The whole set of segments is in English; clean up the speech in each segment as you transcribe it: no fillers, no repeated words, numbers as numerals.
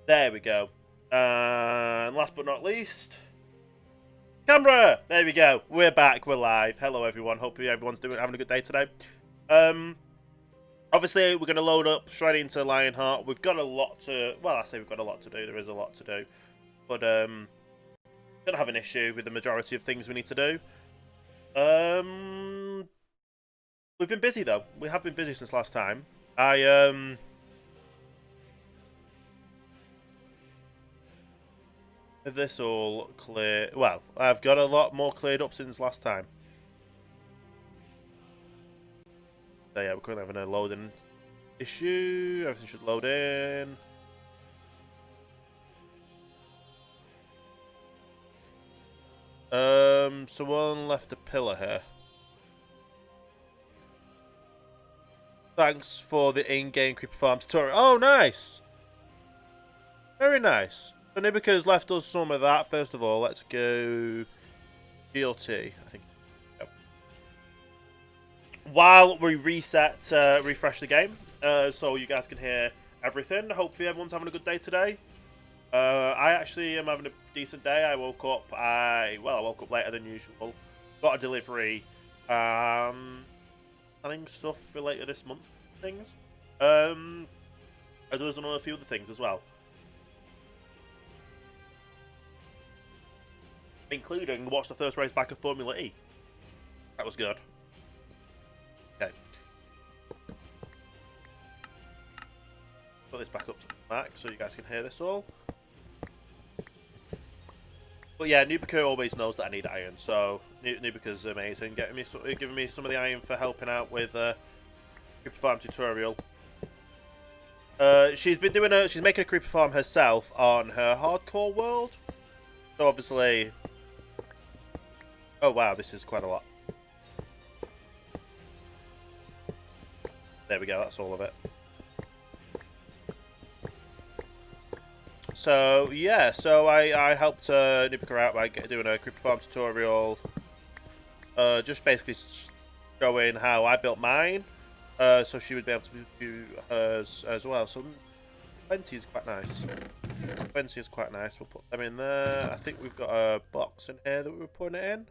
There we go. And last but not least, camera! There we go. We're back. We're live. Hello, everyone. Hope everyone's having a good day today. Obviously, we're going to load up straight into Lionheart. We've got a lot to... Well, I say we've got a lot to do. There is a lot to do. But, don't have an issue with the majority of things we need to do. We've been busy, though. We have been busy since last time. This all clear. Well, I've got a lot more cleared up since last time. So yeah, we're currently having a loading issue. Everything should load in. Someone left a pillar here. Thanks for the in-game creeper farm tutorial. Oh, nice! Very nice. So Nibica's left us some of that. First of all, let's go GLT, I think. Yep. While we reset, refresh the game, so you guys can hear everything. Hopefully everyone's having a good day today. I actually am having a decent day. I woke up, I woke up later than usual. Got a delivery, planning stuff for later this month, things. As well as a few other things as well. Including watch the first race back of Formula E. That was good. Okay. Put this back up to the max so you guys can hear this all. But yeah, Nubica always knows that I need iron, so Nubica's amazing, giving me some of the iron for helping out with creeper farm tutorial. She's making a creeper farm herself on her hardcore world. So obviously, oh wow, this is quite a lot. There we go, that's all of it. So yeah, so I helped Nubica out by doing a creeper farm tutorial, just basically showing how I built mine, so she would be able to do hers as well. So 20 is quite nice. 20 is quite nice. We'll put them in there. I think we've got a box in here that we were putting it in.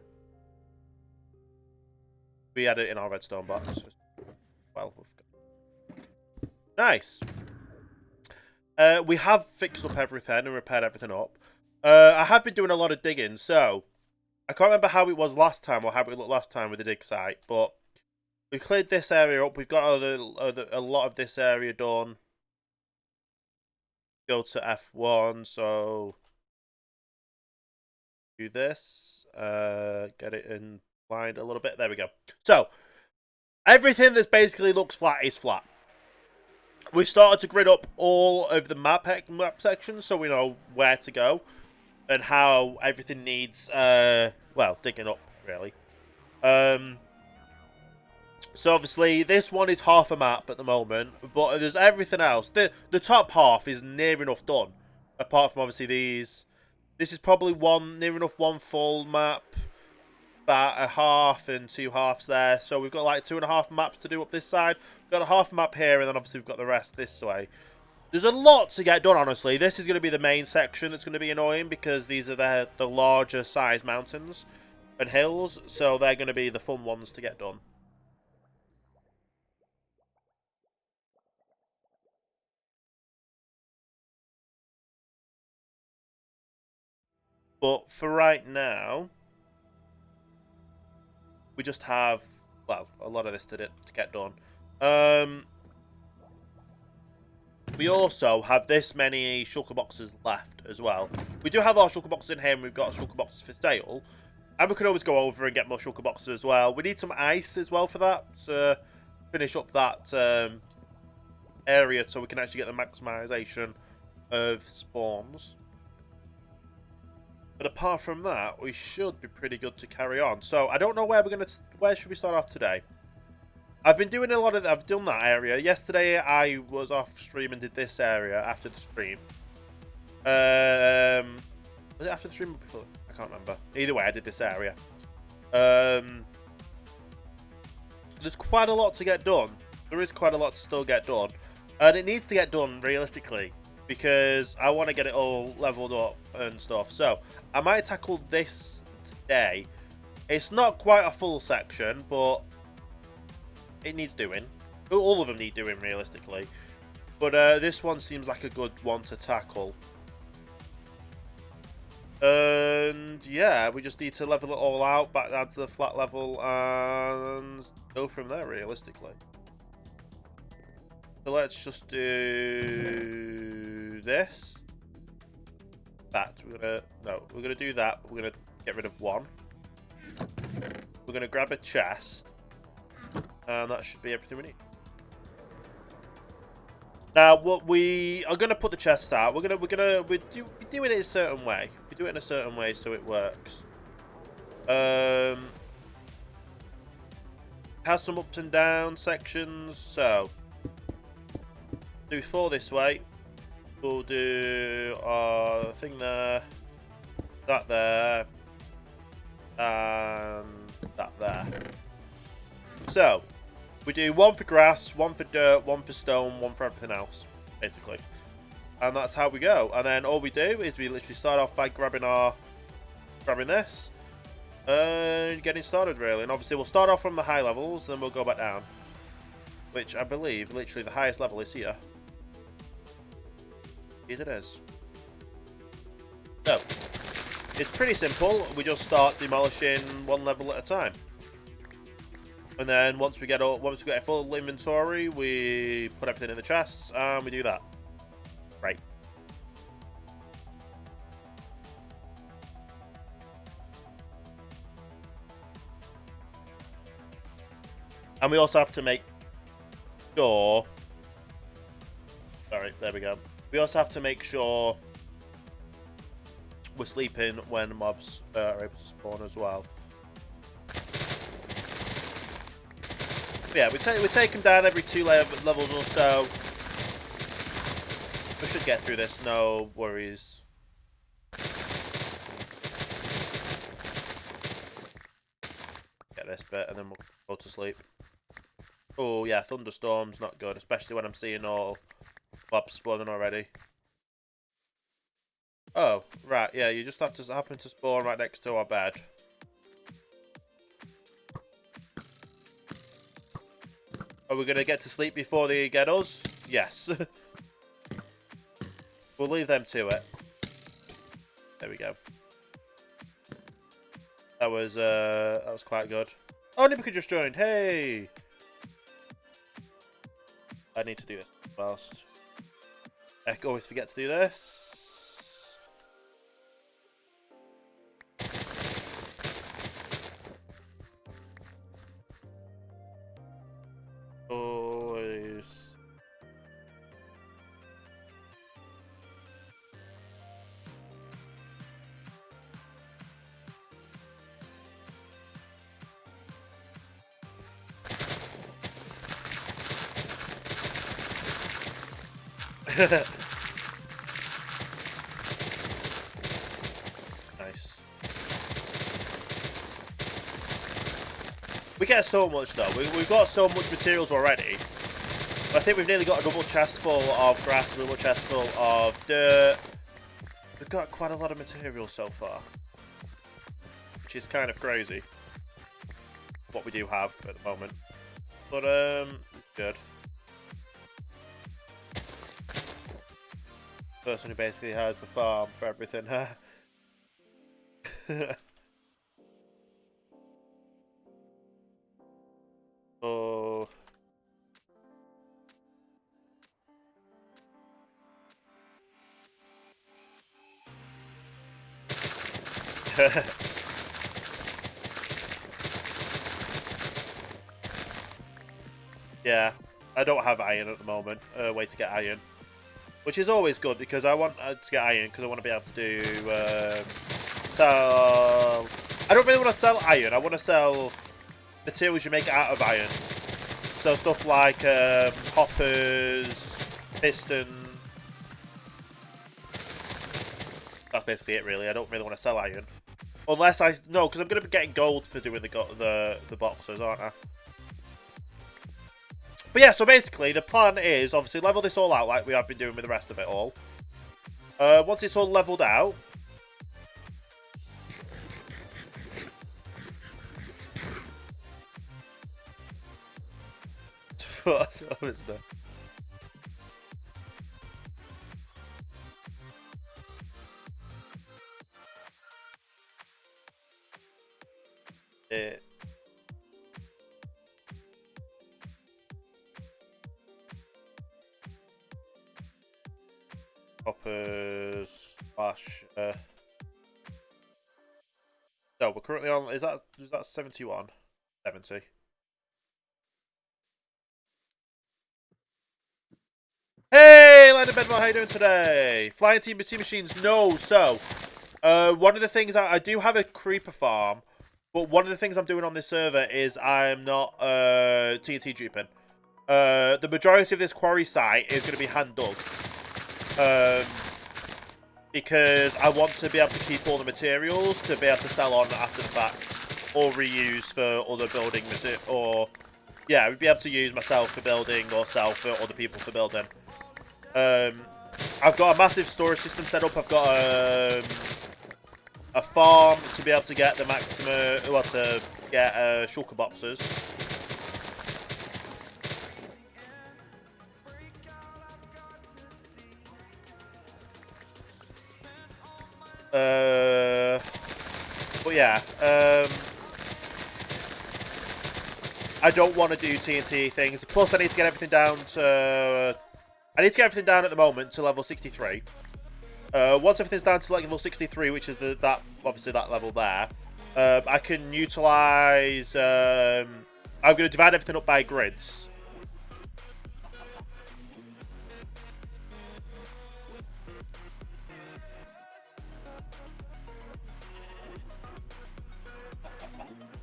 We had it in our redstone box. Well, we've got... Nice. We have fixed up everything and repaired everything up. I have been doing a lot of digging, so I can't remember how it was last time or how it looked last time with the dig site, but we've cleared this area up. We've got a lot of this area done. Go to F1, so do this, get it in line a little bit. There we go. So everything that basically looks flat is flat. We've started to grid up all of the map sections, so we know where to go and how everything needs, well, digging up really. So obviously this one is half a map at the moment, but there's everything else. The top half is near enough done. Apart from obviously these. This is probably near enough one full map. About a half and 2 halves there. So we've got like 2.5 maps to do up this side. We've got a half map here, and then obviously we've got the rest this way. There's a lot to get done, honestly. This is going to be the main section that's going to be annoying because these are the larger size mountains and hills. So they're going to be the fun ones to get done. But for right now, we just have, well, a lot of this to get done. We also have this many shulker boxes left as well. We do have our shulker boxes in here, and we've got shulker boxes for sale. And we can always go over and get more shulker boxes as well. We need some ice as well for that, to finish up that area so we can actually get the maximization of spawns. But apart from that, we should be pretty good to carry on. So I don't know where where should we start off today? I've been doing a lot of... I've done that area. Yesterday I was off stream and did this area after the stream. Was it after the stream or before? I can't remember. Either way, I did this area. There's quite a lot to get done. There is quite a lot to still get done. And it needs to get done realistically because I want to get it all leveled up and stuff. So I might tackle this today. It's not quite a full section, but it needs doing. All of them need doing, realistically. But this one seems like a good one to tackle. And yeah, we just need to level it all out, back down to the flat level, and go from there, realistically. So let's just do this. We're gonna do that. We're gonna get rid of one. We're gonna grab a chest, and that should be everything we need. Now, what we are gonna put the chest out. We're doing it a certain way. We do it in a certain way so it works. Has some ups and down sections. So do 4 this way. We'll do our thing there, that there, and that there. So we do 1 for grass, 1 for dirt, 1 for stone, 1 for everything else, basically. And that's how we go. And then all we do is we literally start off by grabbing this and getting started, really. And obviously we'll start off from the high levels, then we'll go back down, which I believe literally the highest level is here. Here it is. So it's pretty simple. We just start demolishing 1 level at a time. And then once we get a full inventory, we put everything in the chests and we do that. Right. And we also have to make sure. Sorry, there we go. We also have to make sure we're sleeping when mobs are able to spawn as well. But yeah, we take them down every 2 levels or so. We should get through this, no worries. Get this bit and then we'll go to sleep. Oh yeah, thunderstorms, not good, especially when I'm seeing all mobs spawning already. Oh, right, yeah, you just have to happen to spawn right next to our bed. Are we going to get to sleep before they get us? Yes. We'll leave them to it. There we go. That was quite good. Oh, Nibika just joined. Hey! I need to do this first. I always forget to do this. Always. Nice. We get so much though. We've got so much materials already. I think we've nearly got a double chest full of grass, a double chest full of dirt. We've got quite a lot of material so far, which is kind of crazy. What we do have at the moment, but good. Person who basically has the farm for everything. Oh. Yeah, I don't have iron at the moment. Way to get iron. Which is always good, because I want to get iron, because I want to be able to do... sell... I don't really want to sell iron, I want to sell materials you make out of iron. So stuff like hoppers, piston... That's basically it, really. I don't really want to sell iron. Unless I... No, because I'm going to be getting gold for doing the boxers, aren't I? But yeah, so basically the plan is obviously level this all out like we have been doing with the rest of it all. Once it's all leveled out. What is that? Hoppers slash. No, we're currently on. Is that 71? 70. Hey, Landon Bedmore, how you doing today? Flying Team Machines, no. So, one of the things I do have a creeper farm, but one of the things I'm doing on this server is I'm not TNT duping. The majority of this quarry site is going to be hand dug. Because I want to be able to keep all the materials to be able to sell on after the fact, or reuse for other building material, or yeah, we'd be able to use myself for building or sell for other people for building. I've got a massive storage system set up. I've got a farm to be able to get the maximum, well, to get shulker boxes. But yeah, I don't want to do TNT things. Plus, I need to get everything down to. I need to get everything down at the moment to level 63. Once everything's down to level 63, which is obviously that level there, I can utilize. I'm going to divide everything up by grids.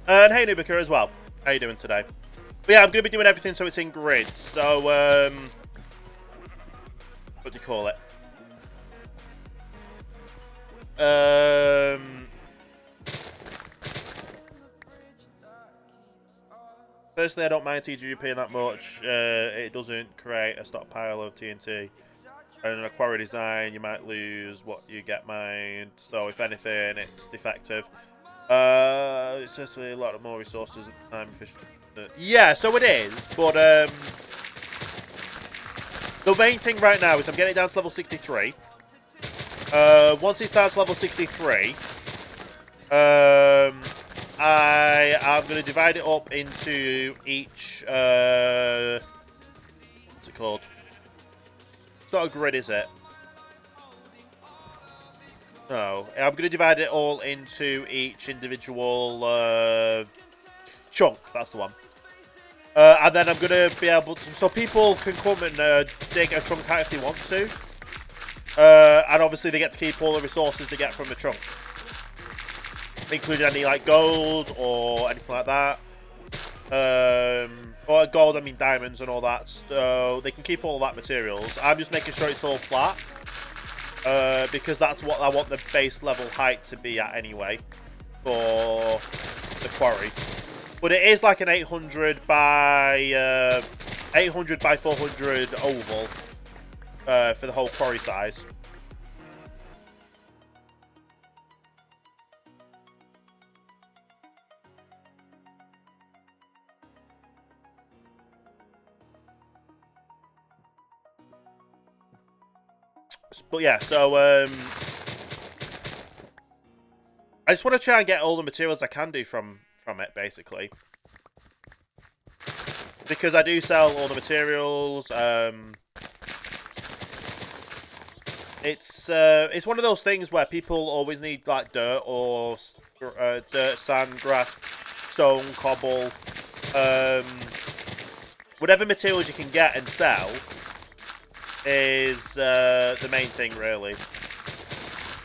And hey, Nubika as well. How you doing today? But yeah, I'm going to be doing everything so it's in grids. So, what do you call it? Personally, I don't mind TGP that much. It doesn't create a stockpile of TNT. And in a quarry design, you might lose what you get mined. So, if anything, it's defective. It's certainly a lot more resources and time efficient. Yeah, so it is, but the main thing right now is I'm getting it down to level 63. Once it's down to level 63, I am going to divide it up into each, what's it called? It's not a grid, is it? No, I'm going to divide it all into each individual chunk. That's the one. And then I'm going to be able to... So people can come and dig a chunk out if they want to. And obviously they get to keep all the resources they get from the chunk. Including any like gold or anything like that. Or gold, I mean diamonds and all that. So they can keep all of that materials. I'm just making sure it's all flat. Because that's what I want the base level height to be at anyway for the quarry. But it is like an 800 by 400 oval for the whole quarry size. But yeah, so I just want to try and get all the materials I can do from it, basically. Because I do sell all the materials. It's one of those things where people always need like dirt or dirt, sand, grass, stone, cobble, whatever materials you can get and sell is the main thing, really.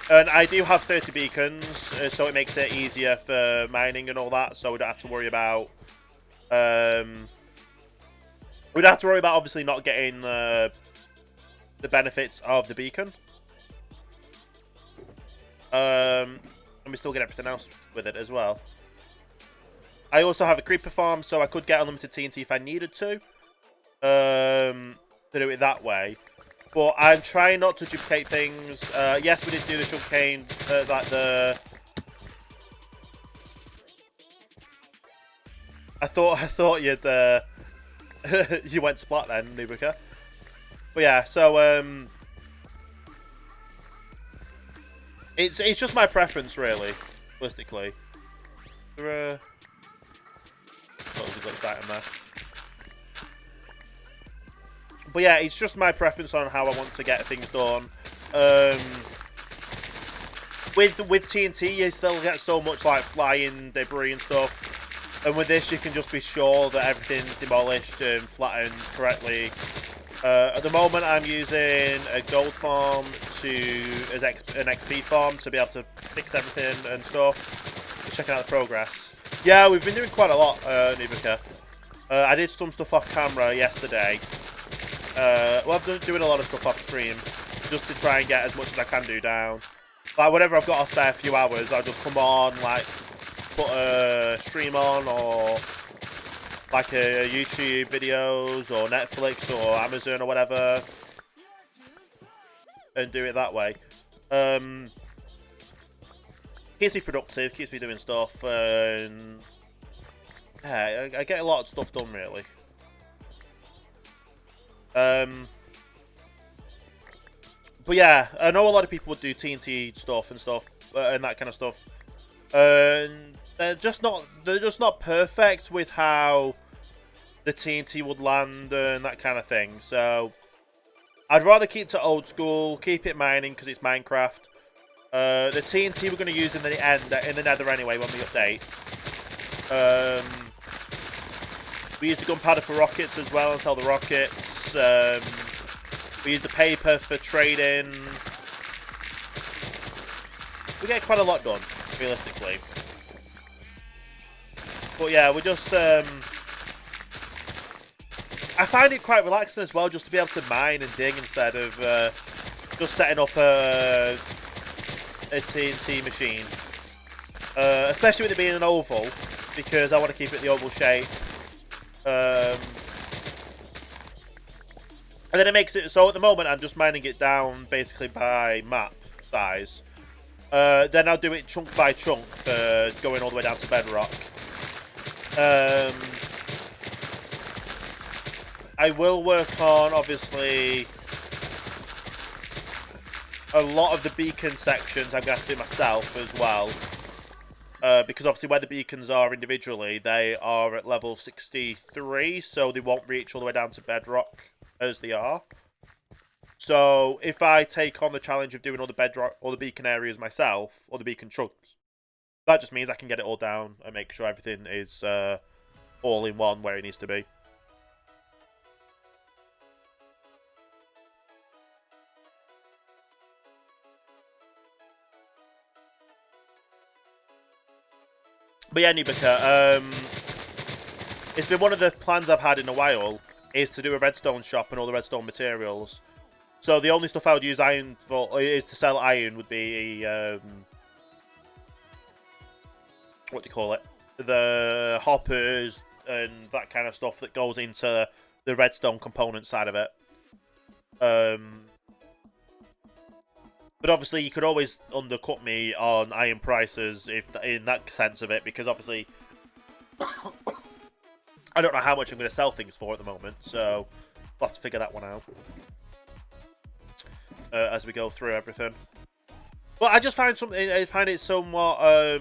And I do have 30 beacons, so it makes it easier for mining and all that, so we don't have to worry about... we don't have to worry about, obviously, not getting the benefits of the beacon. And we still get everything else with it as well. I also have a creeper farm, so I could get unlimited TNT if I needed to do it that way. But I'm trying not to duplicate things. Yes, we did do the sugarcane, like the... I thought you'd you went splat then, Nubica. But yeah, so it's just my preference really, realistically. There item there. But yeah, it's just my preference on how I want to get things done. With TNT, you still get so much like flying debris and stuff. And with this, you can just be sure that everything's demolished and flattened correctly. At the moment, I'm using a gold farm as an XP farm to be able to fix everything and stuff. Just checking out the progress. Yeah, we've been doing quite a lot, Nubica. I did some stuff off camera yesterday. Well, I've been doing a lot of stuff off stream just to try and get as much as I can do down. Like, whenever I've got a spare few hours, I'll just come on, like, put a stream on, or like a YouTube videos, or Netflix, or Amazon, or whatever, and do it that way. Keeps me productive, keeps me doing stuff, and yeah, I get a lot of stuff done, really. But yeah, I know a lot of people would do TNT stuff and that kind of stuff. And they're just not perfect with how the TNT would land and that kind of thing. So I'd rather keep to old school, keep it mining because it's Minecraft. The TNT we're going to use in the Nether anyway when we update. We use the gunpowder for rockets as well and sell the rockets. We use the paper for trading. We get quite a lot done, realistically. But yeah, we're just... I find it quite relaxing as well, just to be able to mine and dig instead of just setting up a TNT machine. Especially with it being an oval, because I want to keep it the oval shape. And then it makes it so at the moment I'm just mining it down basically by map size. Then I'll do it chunk by chunk for going all the way down to bedrock. I will work on obviously a lot of the beacon sections I'm going to have to do myself as well. Because obviously where the beacons are individually, they are at level 63, so they won't reach all the way down to bedrock as they are. So if I take on the challenge of doing all the bedrock or the beacon areas myself, or the beacon chunks, that just means I can get it all down and make sure everything is all in one where it needs to be. But yeah, Nubica, it's been one of the plans I've had in a while, is to do a redstone shop and all the redstone materials. So the only stuff I would use iron for, is to sell iron, would be, what do you call it? The hoppers and that kind of stuff that goes into the redstone component side of it. But obviously, you could always undercut me on iron prices if in that sense of it, because obviously, I don't know how much I'm going to sell things for at the moment, so we'll have to figure that one out as we go through everything. But I just find it somewhat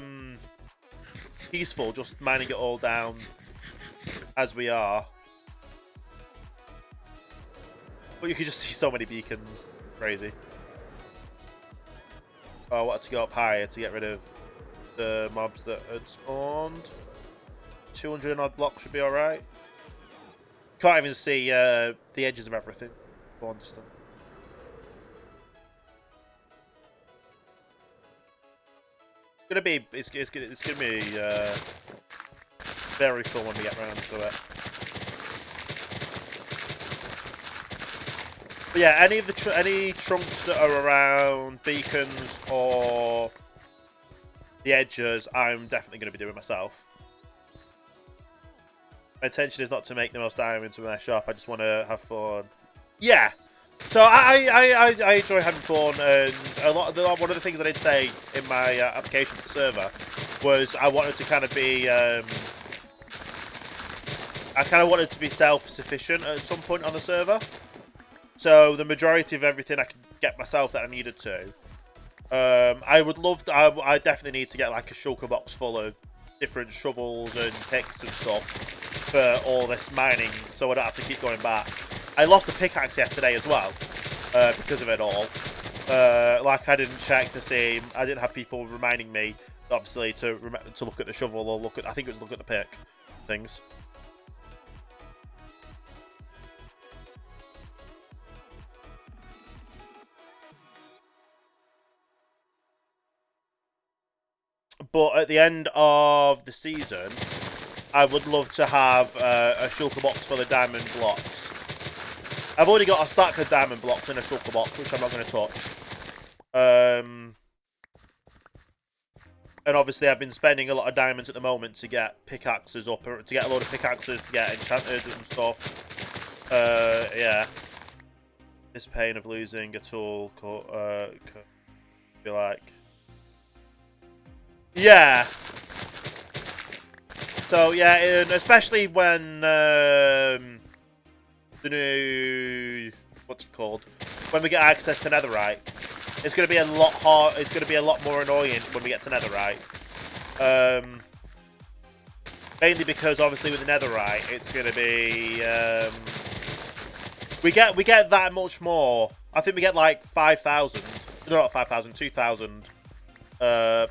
peaceful, just mining it all down as we are. But you can just see so many beacons, crazy. Oh, I wanted to go up higher to get rid of the mobs that had spawned. 200 odd blocks should be alright. Can't even see the edges of everything. Spawn distance. It's gonna be very fun when we get around to it. But yeah, any trunks that are around beacons or the edges, I'm definitely going to be doing myself. My intention is not to make the most diamonds from their shop. I just want to have fun. Yeah. So I enjoy having fun, and one of the things I did say in my application for the server was I wanted to kind of be self-sufficient at some point on the server. So the majority of everything I could get myself that I needed to. I would love to, I definitely need to get like a shulker box full of different shovels and picks and stuff for all this mining, so I don't have to keep going back. I lost a pickaxe yesterday as well, because of it all. Like I didn't check to see, I didn't have people reminding me, obviously, to look at the shovel or look at, I think it was look at the pick things. But at the end of the season, I would love to have a shulker box full of diamond blocks. I've already got a stack of diamond blocks in a shulker box, which I'm not going to touch. And obviously I've been spending a lot of diamonds at the moment to get pickaxes up, or to get a load of pickaxes to get enchanted and stuff. Yeah. This pain of losing a tool could be like... Yeah. So, yeah, and especially when... the new, what's it called? When we get access to netherite, it's going to be a lot hard. It's going to be a lot more annoying when we get to netherite. Mainly because obviously with the netherite, it's going to be we get that much more. I think we get like 5,000. No, not 5,000. 2,000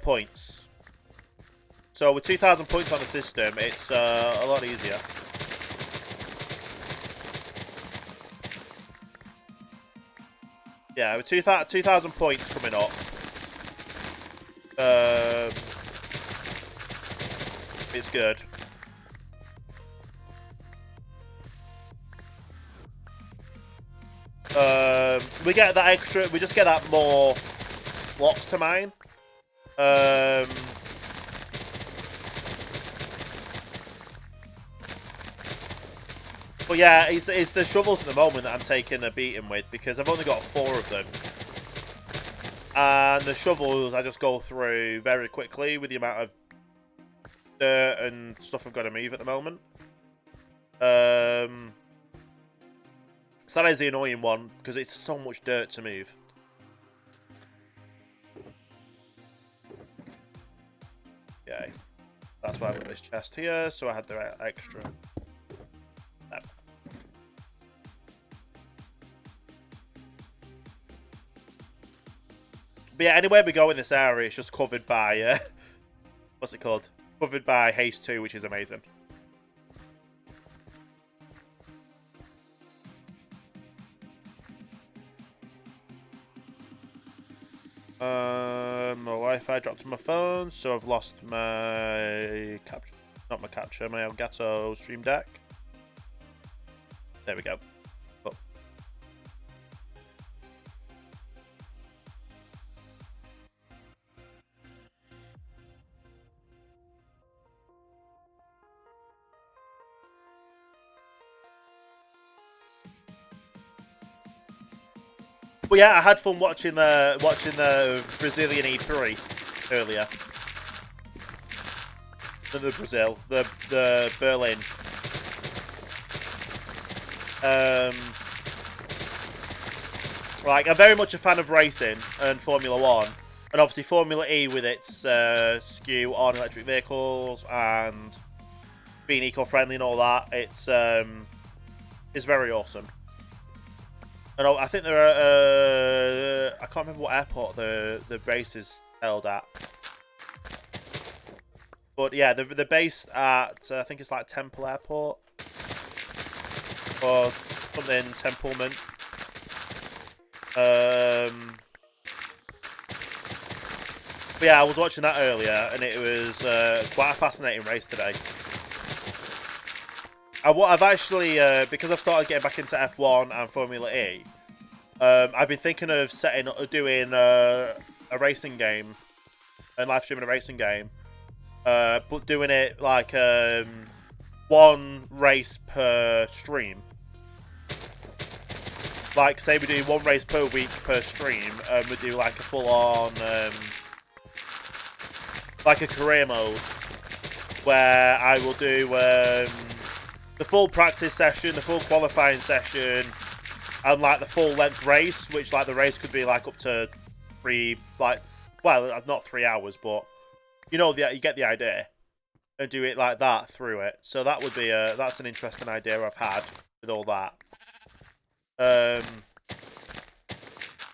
points. So with 2,000 points on the system, it's a lot easier. Yeah, with 2,000 points coming up, it's good. We get that extra. We just get that more blocks to mine. But yeah, it's the shovels at the moment that I'm taking a beating with, because I've only got 4 of them. And the shovels I just go through very quickly with the amount of dirt and stuff I've got to move at the moment. So that is the annoying one, because it's so much dirt to move. Okay. That's why I've got this chest here, so I had the extra. But yeah, anywhere we go in this area, it's just covered by, what's it called? Covered by Haste 2, which is amazing. My Wi-Fi dropped on my phone, so I've lost my capture. Not my capture, my Elgato Stream Deck. There we go. Oh. But yeah, I had fun watching the Brazilian E3 earlier. The Brazil, the Berlin. Like, I'm very much a fan of racing and Formula 1. And obviously Formula E with its skew on electric vehicles and being eco-friendly and all that, it's very awesome. And I think there are, I can't remember what airport the race is held at. But yeah, they're based at, I think it's like Temple Airport. Or something, Templeman. But yeah, I was watching that earlier, and it was quite a fascinating race today. I've actually, because I've started getting back into F1 and Formula E, I've been thinking of doing a racing game, and live streaming a racing game, but doing it like one race per stream. like, say we do one race per week per stream, and we do like a full-on, like a career mode, where I will do the full practice session, the full qualifying session, and like the full length race, which like the race could be like up to not 3 hours, but you know, you get the idea, and do it like that through it. So that would be that's an interesting idea I've had with all that.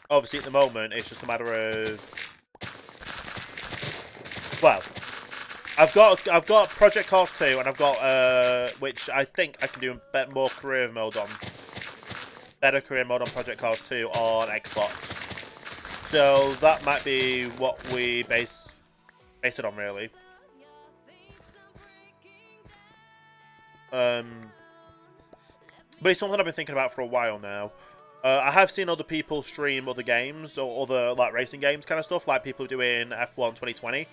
Obviously at the moment it's just a matter of, well, I've got Project Cars 2, and I've got which I think I can do more career mode on. Better career mode on Project Cars 2 on Xbox. So that might be what we base it on, really. But it's something I've been thinking about for a while now. I have seen other people stream other games or other like racing games kind of stuff, like people doing F1 2020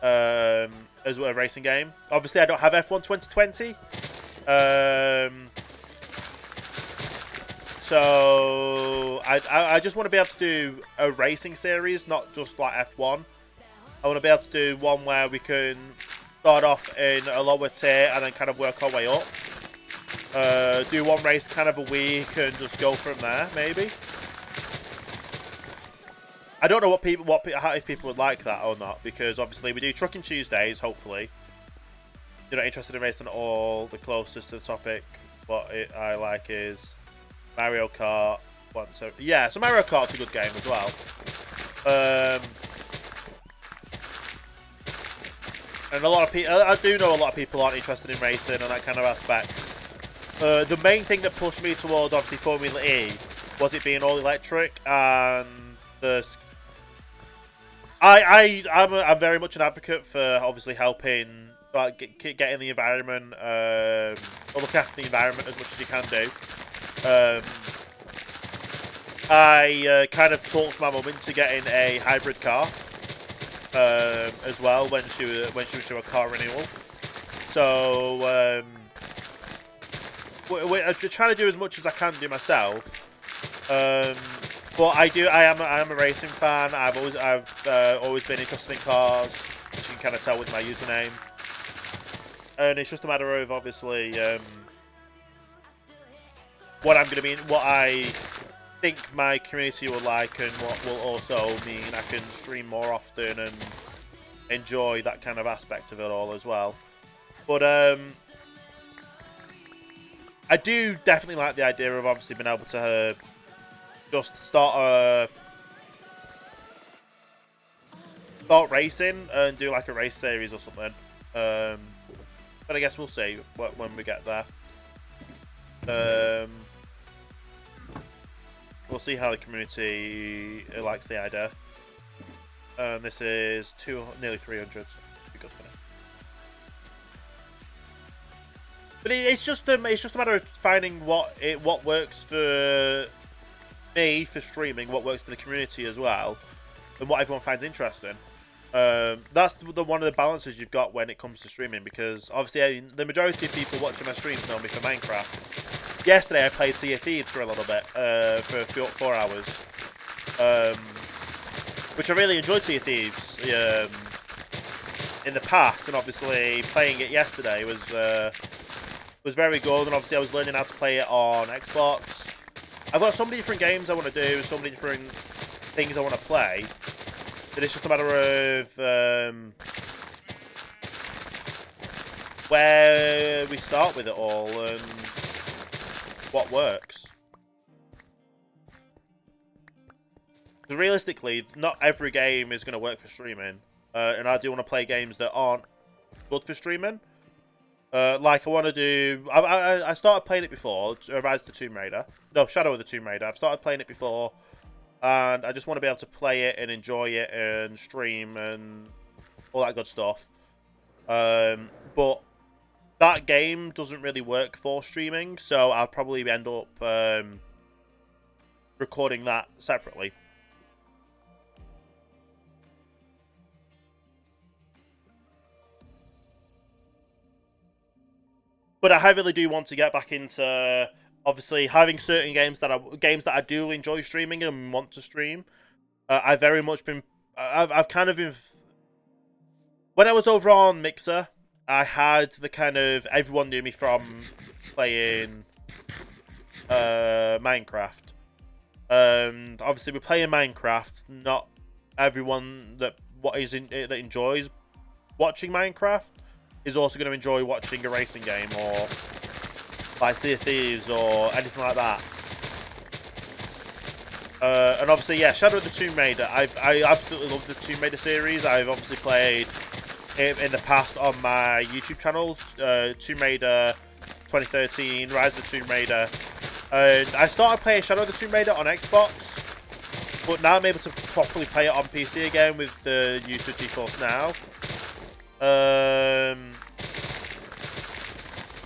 as well, a racing game. Obviously, I don't have F1 2020. So I just want to be able to do a racing series, not just like F1. I want to be able to do one where we can start off in a lower tier and then kind of work our way up. Do one race kind of a week and just go from there, maybe. I don't know if people would like that or not, because obviously we do Trucking Tuesdays. Hopefully, you're not interested in racing at all. The closest to the topic, what I like is Mario Kart. So Mario Kart's a good game as well. And a lot of people, I do know a lot of people aren't interested in racing and that kind of aspect. The main thing that pushed me towards obviously Formula E was it being all electric, and I'm very much an advocate for obviously helping getting the environment or look after the environment as much as you can do. I kind of talked my mum into getting a hybrid car as well when she was doing a car renewal. So I'm trying to do as much as I can do myself. But I am a racing fan. I've always been interested in cars, which you can kind of tell with my username. And it's just a matter of obviously what I think my community will like, and what will also mean I can stream more often and enjoy that kind of aspect of it all as well. But I do definitely like the idea of obviously being able to just start racing and do like a race series or something. But I guess we'll see when we get there. We'll see how the community likes the idea. This is nearly 300. So be good for it. But it's just a matter of finding what works for me for streaming, what works for the community as well, and what everyone finds interesting. That's one of the balances you've got when it comes to streaming, because obviously the majority of people watching my streams know me for Minecraft. Yesterday I played Sea of Thieves for a little bit, for 4 hours, which I really enjoyed Sea of Thieves in the past, and obviously playing it yesterday was very good, and obviously I was learning how to play it on Xbox. I've got so many different games I want to do, so many different things I want to play, that it's just a matter of where we start with it all and what works. Because realistically, not every game is going to work for streaming, and I do want to play games that aren't good for streaming. Like I want to do, I started playing it before, Rise of the Tomb Raider. No, Shadow of the Tomb Raider. I've started playing it before, and I just want to be able to play it and enjoy it and stream and all that good stuff. But that game doesn't really work for streaming, so I'll probably end up recording that separately. But I really do want to get back into obviously having certain games that I do enjoy streaming and want to stream. I've very much been. I've kind of been. When I was over on Mixer, I had the kind of everyone knew me from playing Minecraft. Obviously, we're playing Minecraft. Not everyone that that enjoys watching Minecraft is also going to enjoy watching a racing game or like Sea of Thieves or anything like that. And obviously, yeah, Shadow of the Tomb Raider. I absolutely love the Tomb Raider series. I've obviously played it in the past on my YouTube channels. Tomb Raider 2013, Rise of the Tomb Raider. And I started playing Shadow of the Tomb Raider on Xbox, but now I'm able to properly play it on PC again with the use of GeForce Now.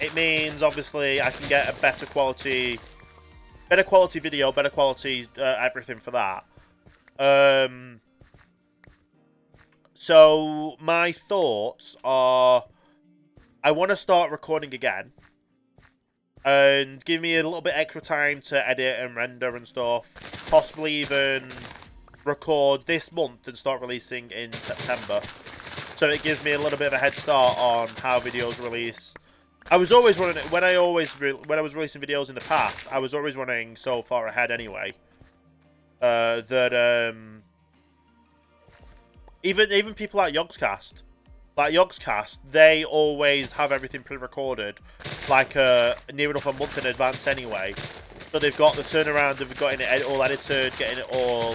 It means obviously I can get a better quality video, better quality everything for that. So my thoughts are, I want to start recording again, and give me a little bit extra time to edit and render and stuff. Possibly even record this month and start releasing in September. So it gives me a little bit of a head start on how videos release. I was always running when I was releasing videos in the past. I was always running so far ahead anyway. Even people like Yogscast, they always have everything pre-recorded, like near enough a month in advance anyway. So they've got the turnaround, they've got it all edited, getting it all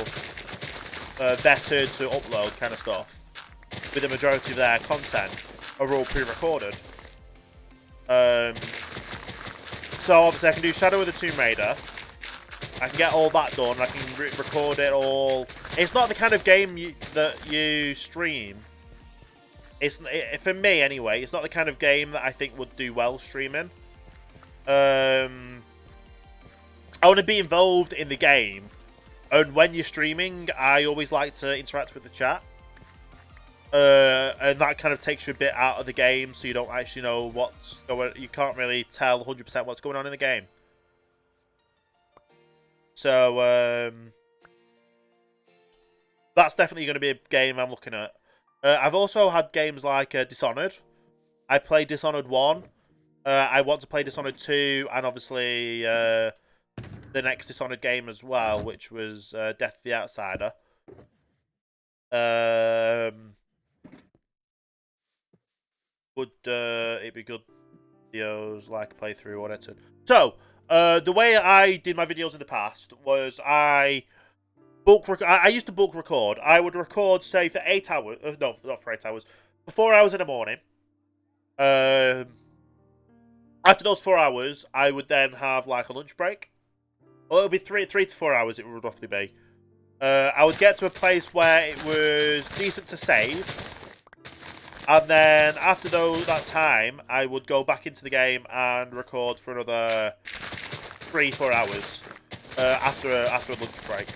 vetted to upload kind of stuff. With the majority of their content are all pre-recorded. So obviously I can do Shadow of the Tomb Raider. I can get all that done. I can record it all. It's not the kind of game that you stream. For me anyway. It's not the kind of game that I think would do well streaming. I want to be involved in the game, and when you're streaming, I always like to interact with the chat. And that kind of takes you a bit out of the game, so you don't actually know what's going. You can't really tell 100% what's going on in the game. So that's definitely going to be a game I'm looking at. I've also had games like Dishonored. I played Dishonored 1. I want to play Dishonored 2, and obviously the next Dishonored game as well, which was Death of the Outsider. Would it be good videos like playthrough or edited? So, the way I did my videos in the past was I used to bulk record. I would record, say, for 8 hours. No, not for 8 hours. For 4 hours in the morning. After those 4 hours, I would then have like a lunch break. Well, it would be 3 to 4 hours. It would roughly be. I would get to a place where it was decent to save. And then after that time, I would go back into the game and record for another 3-4 hours after a lunch break.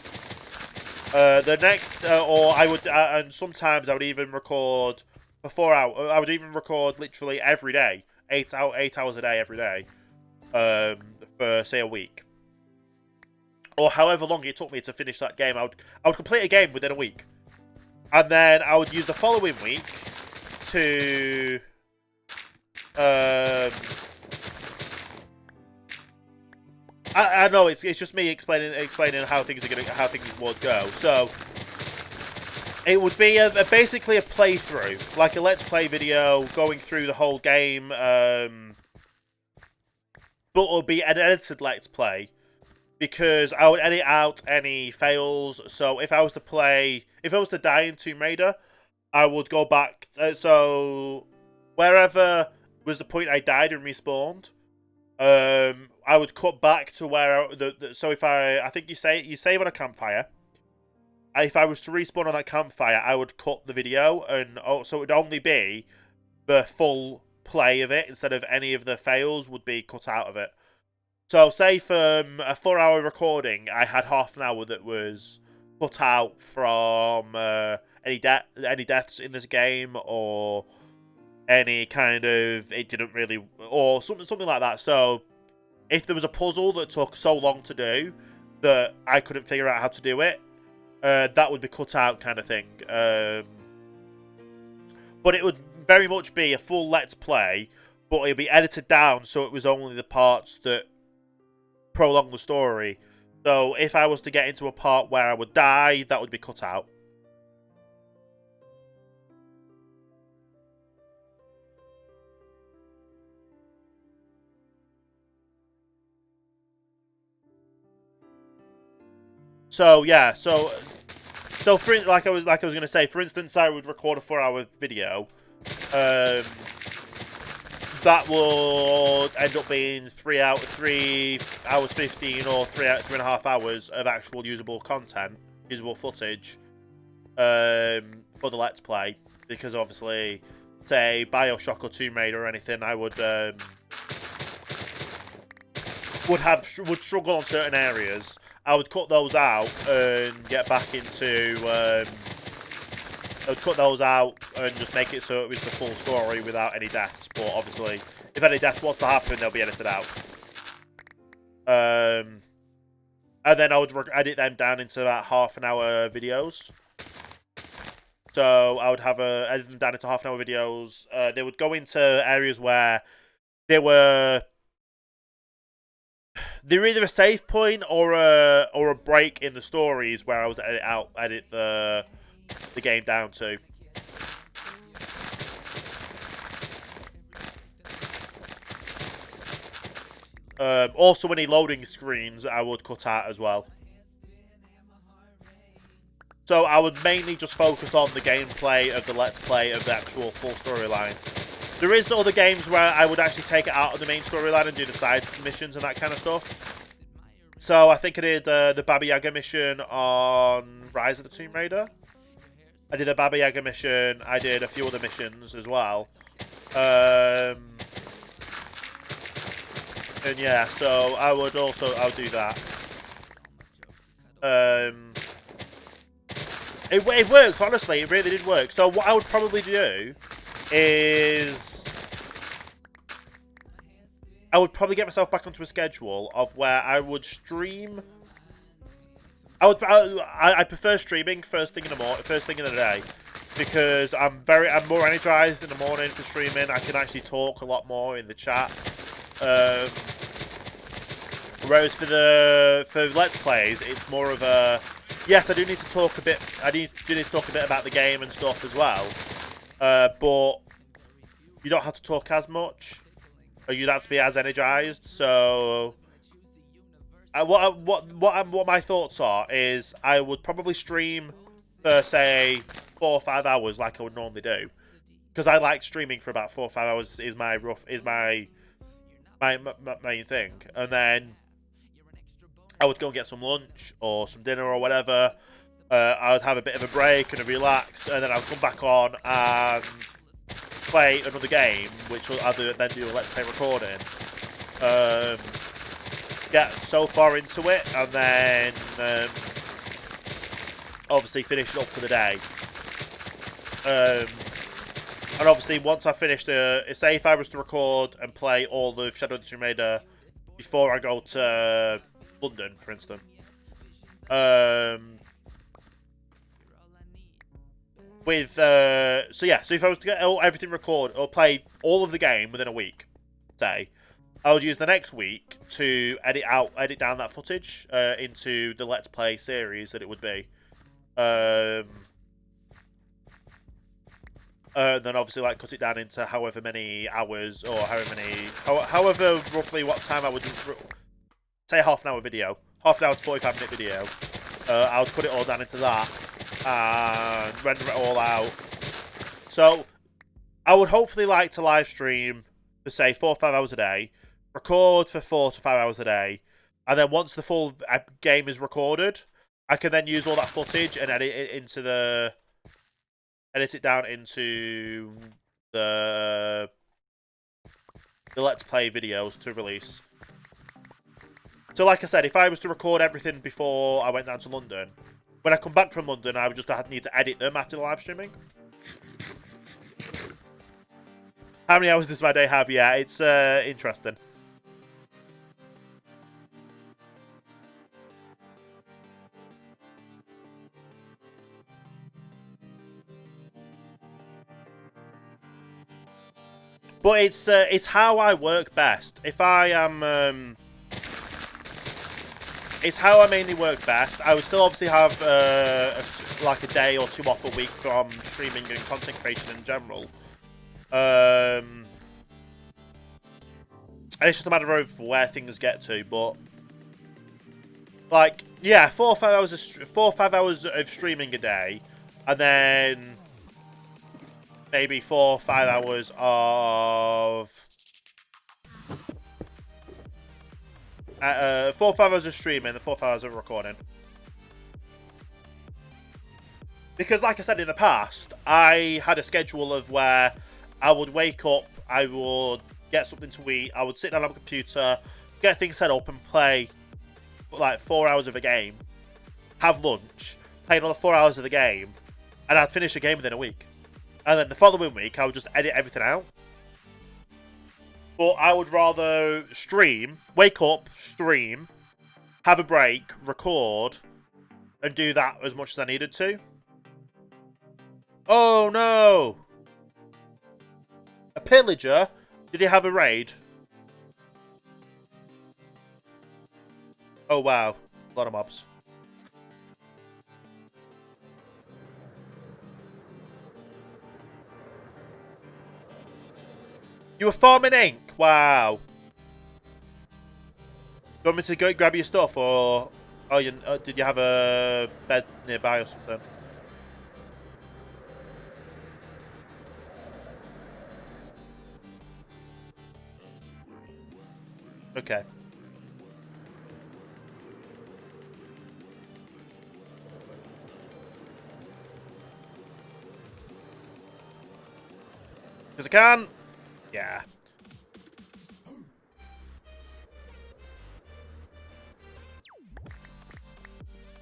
The next, or I would, and sometimes I would even record for 4 hours. I would even record literally every day, 8 hours a day every day, for say a week, or however long it took me to finish that game. I would complete a game within a week, and then I would use the following week to I know it's just me explaining how things would go. So it would be basically a playthrough, like a let's play video going through the whole game, but it'll be an edited let's play because I would edit out any fails. So if I was to die in Tomb Raider, I would go back. So wherever was the point I died and respawned, I would cut back to where so if I think you save on a campfire. If I was to respawn on that campfire, I would cut the video, and so it would only be the full play of it instead of any of the fails would be cut out of it. So say from a 4-hour recording, I had half an hour that was cut out from any deaths in this game, or any kind of it didn't really, or something like that. So if there was a puzzle that took so long to do that I couldn't figure out how to do it, that would be cut out kind of thing. But it would very much be a full Let's Play, but it would be edited down so it was only the parts that prolong the story. So if I was to get into a part where I would die, that would be cut out. So yeah, so for like I was gonna say, for instance, I would record a 4-hour video. That would end up being 3 hours 15, or 3.5 hours of actual usable content, usable footage, for the Let's Play. Because obviously, say BioShock or Tomb Raider or anything, I would struggle on certain areas. I would cut those out and get back into. I would cut those out and just make it so it was the full story without any deaths. But obviously, if any deaths was to happen, they'll be edited out. And then I would edit them down into about half-an-hour videos. So I would edit them down into half-an-hour videos. They would go into areas where they're either a save point or a break in the stories where I was edit the game down to. Also, any loading screens I would cut out as well. So I would mainly just focus on the gameplay of the Let's Play of the actual full storyline. There is other games where I would actually take it out of the main storyline and do the side missions and that kind of stuff. So I think I did the Baba Yaga mission on Rise of the Tomb Raider. I did the Baba Yaga mission. I did a few other missions as well. And yeah, so I'll do that. It worked, honestly. It really did work. So what I would probably do is I would probably get myself back onto a schedule of where I would stream. I prefer streaming first thing in the day, because I'm more energized in the morning for streaming. I can actually talk a lot more in the chat. Whereas for Let's Plays, it's more of a, yes, I do need to talk a bit. I do need to talk a bit about the game and stuff as well. But you don't have to talk as much, or you don't have to be as energized. So, what my thoughts are is I would probably stream for say 4 or 5 hours like I would normally do, because I like streaming for about 4 or 5 hours is my main thing, and then I would go and get some lunch or some dinner or whatever. I would have a bit of a break and a relax, and then I would come back on and play another game, which I'll then do a Let's Play recording. Get so far into it, and then obviously finish it up for the day. And obviously, once I finished, say if I was to record and play all the Shadow of the Tomb Raider before I go to London, for instance, so if I was to get everything recorded or play all of the game within a week, say, I would use the next week to edit down that footage into the Let's Play series that it would be. Then obviously cut it down into however many hours or however roughly what time I would say a half an hour video, half an hour to 45-minute video. I would put it all down into that and render it all out. So I would hopefully like to live stream for say 4 or 5 hours a day, record for 4 to 5 hours a day, and then once the full game is recorded, I can then use all that footage and edit it down into the Let's Play videos to release. So like I said, if I was to record everything before I went down to London, when I come back from London, I would just need to edit them after the live streaming. How many hours does my day have? Yeah, it's interesting. But it's how I work best. If I am, it's how I mainly work best. I would still obviously have like a day or two off a week from streaming and content creation in general. And it's just a matter of where things get to. But like, yeah, 4 or 5 hours, 4 or 5 hours of streaming a day, and then maybe 4 or 5 hours of 4 or 5 hours of streaming and 4 or 5 hours of recording. Because like I said in the past, I had a schedule of where I would wake up, I would get something to eat, I would sit down on my computer, get things set up and play like 4 hours of a game, have lunch, play another 4 hours of the game, and I'd finish the game within a week. And then the following week, I would just edit everything out. But I would rather stream, wake up, stream, have a break, record, and do that as much as I needed to. Oh no! A pillager? Did he have a raid? Oh wow, a lot of mobs. You were farming ink? Wow. You want me to go grab your stuff, or did you have a bed nearby or something? Okay. Because I can. Yeah.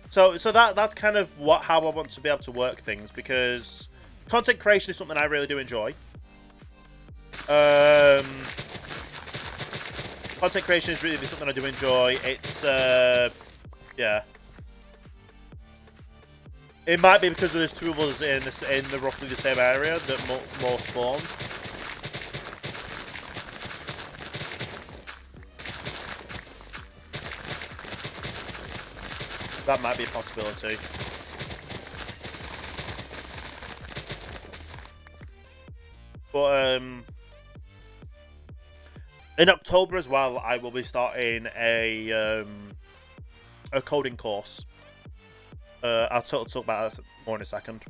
So that's kind of how I want to be able to work things, because content creation is something I really do enjoy. Content creation is really something I do enjoy. It's yeah. It might be because there's two of us in the roughly the same area that more spawn. That might be a possibility. But in October as well, I will be starting a coding course. I'll talk about that more in a second.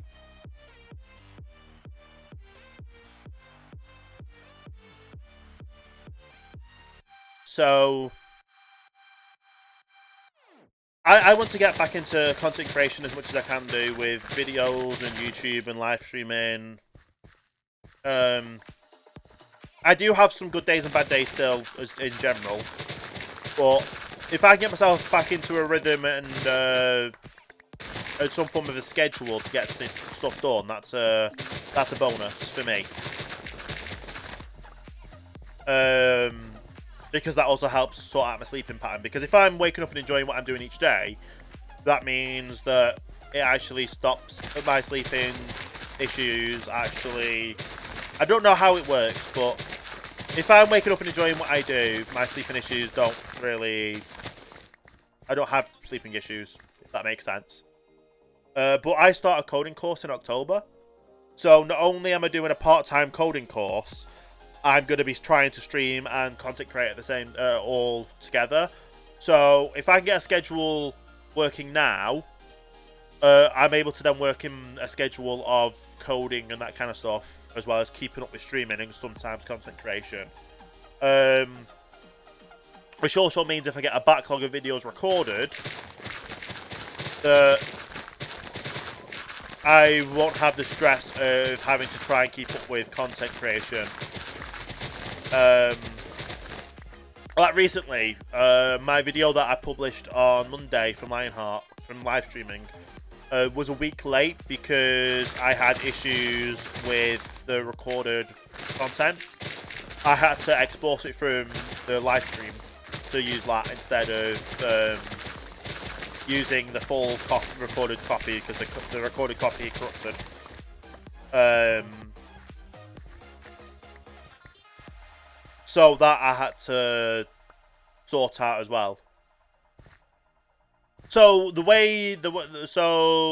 So I want to get back into content creation as much as I can do, with videos and YouTube and live streaming. I do have some good days and bad days still, in general. But if I can get myself back into a rhythm and some form of a schedule to get stuff done, that's a bonus for me. Because that also helps sort out my sleeping pattern. Because if I'm waking up and enjoying what I'm doing each day, that means that it actually stops my sleeping issues. Actually, I don't know how it works, but if I'm waking up and enjoying what I do, my sleeping issues don't really... I don't have sleeping issues, if that makes sense. But I start a coding course in October. So not only am I doing a part-time coding course, I'm going to be trying to stream and content create at the same, all together. So if I can get a schedule working now, I'm able to then work in a schedule of coding and that kind of stuff, as well as keeping up with streaming and sometimes content creation. Which also means if I get a backlog of videos recorded, I won't have the stress of having to try and keep up with content creation. Like recently, my video that I published on Monday from Lionheart, from live streaming, was a week late because I had issues with the recorded content. I had to export it from the live stream to use that instead of using the full recorded copy, because the recorded copy corrupted. So that I had to sort out as well. So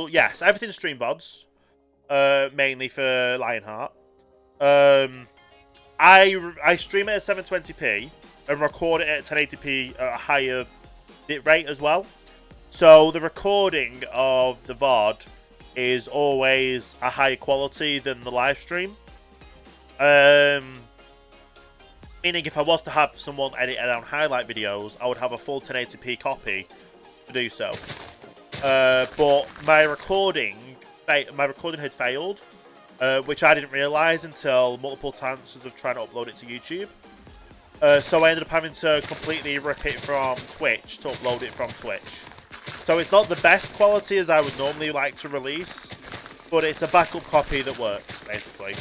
yes, everything's stream VODs, mainly for Lionheart. I stream it at 720p and record it at 1080p at a higher bit rate as well. So the recording of the VOD is always a higher quality than the live stream. Meaning if I was to have someone edit down highlight videos, I would have a full 1080p copy to do so. But my recording had failed, which I didn't realise until multiple chances of trying to upload it to YouTube. So I ended up having to completely rip it from Twitch to upload it from Twitch. So it's not the best quality as I would normally like to release, but it's a backup copy that works, basically.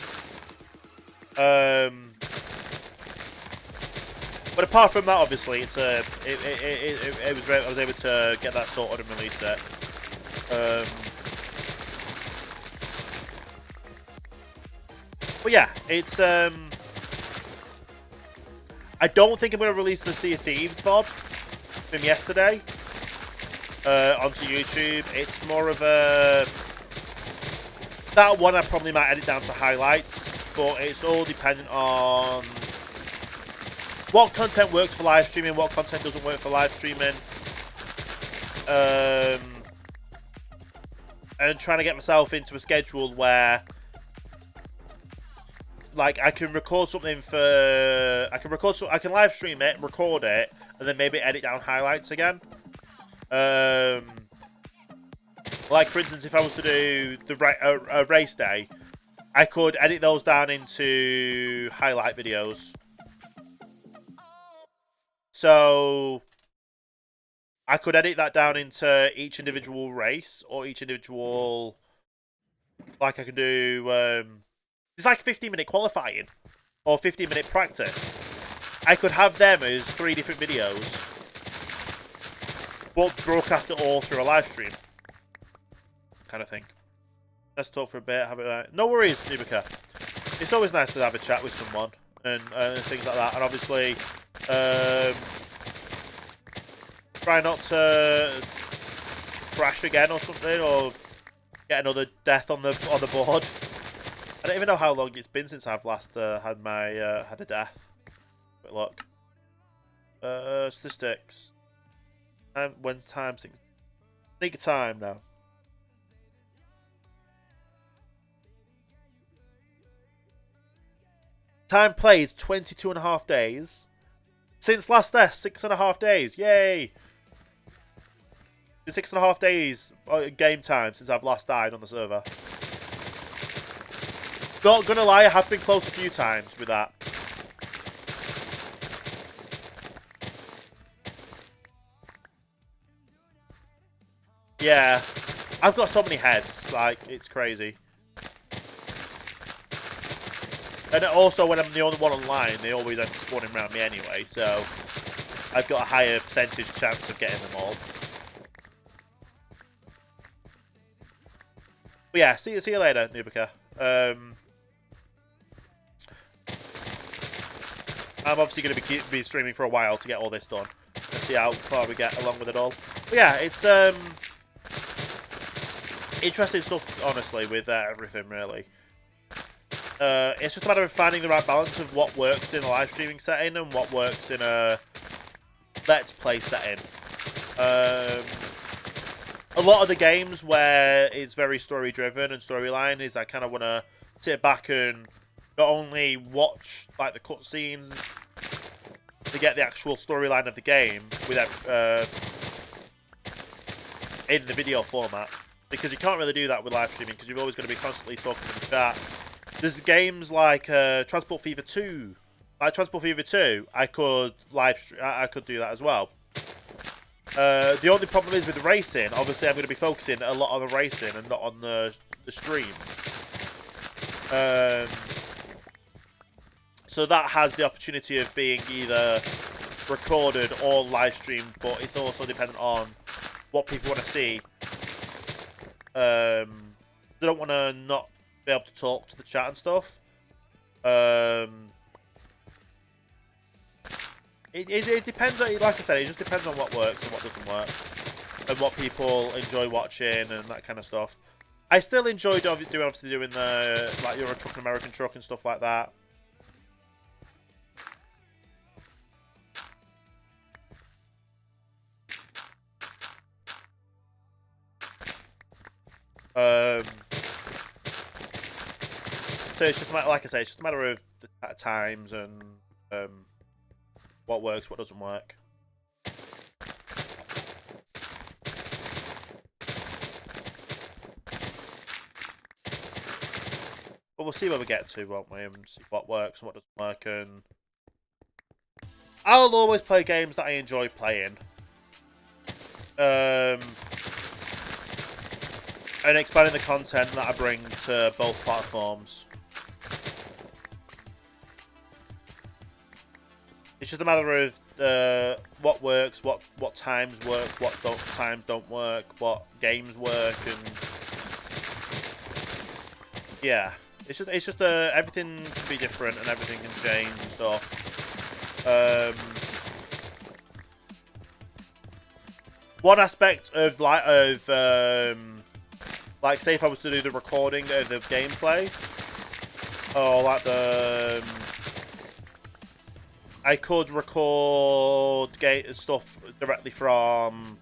But apart from that, obviously, it's I was able to get that sorted and release it. But yeah, it's I don't think I'm going to release the Sea of Thieves VOD from yesterday onto YouTube. It's more of a... That one I probably might edit down to highlights, but it's all dependent on what content works for live streaming, what content doesn't work for live streaming. And trying to get myself into a schedule where, like, I can record something for... I can live stream it, record it, and then maybe edit down highlights again. Like, for instance, if I was to do a race day, I could edit those down into highlight videos. So I could edit that down into each individual race or each individual... Like, I can do... it's like 15-minute qualifying or 15-minute practice. I could have them as 3 different videos, but broadcast it all through a live stream. Kind of thing. Let's talk for a bit. Have it. No worries, Nubika. It's always nice to have a chat with someone and things like that. And obviously, try not to crash again or something, or get another death on the board. I don't even know how long it's been since I've last had a death. Quick look. Statistics. When's time? Think time now. Time played 22.5 days. Since last death, 6.5 days. Yay! It's 6.5 days game time since I've last died on the server. Not gonna lie, I have been close a few times with that. Yeah. I've got so many heads, like, it's crazy. And also, when I'm the only one online, they always end up spawning around me anyway, so I've got a higher percentage chance of getting them all. But yeah, see you later, Nubika. I'm obviously going to be streaming for a while to get all this done. Let's see how far we get along with it all. But yeah, it's interesting stuff, honestly, with everything, really. It's just a matter of finding the right balance of what works in a live streaming setting and what works in a let's play setting. A lot of the games where it's very story driven and storyline is I kind of want to sit back and not only watch like the cutscenes to get the actual storyline of the game with in the video format, because you can't really do that with live streaming because you've always got to be constantly talking in the chat. There's games like Transport Fever 2. Like Transport Fever 2, I could do that as well. The only problem is with the racing. Obviously, I'm going to be focusing a lot on the racing and not on the stream. So that has the opportunity of being either recorded or live streamed, but it's also dependent on what people want to see. They don't want to not be able to talk to the chat and stuff. It depends on, like I said, it just depends on what works and what doesn't work, and what people enjoy watching and that kind of stuff. I still enjoy obviously doing the like Euro Truck and American Truck and stuff like that. So it's just like I say, it's just a matter of the times and what works, what doesn't work. But we'll see where we get to, won't we? And see what works and what doesn't work. And I'll always play games that I enjoy playing. And expanding the content that I bring to both platforms. It's just a matter of what works, what times work, what times don't work, what games work, and yeah, it's just everything can be different and everything can change and stuff. One aspect of like say if I was to do the recording of the gameplay, or like I could record stuff directly from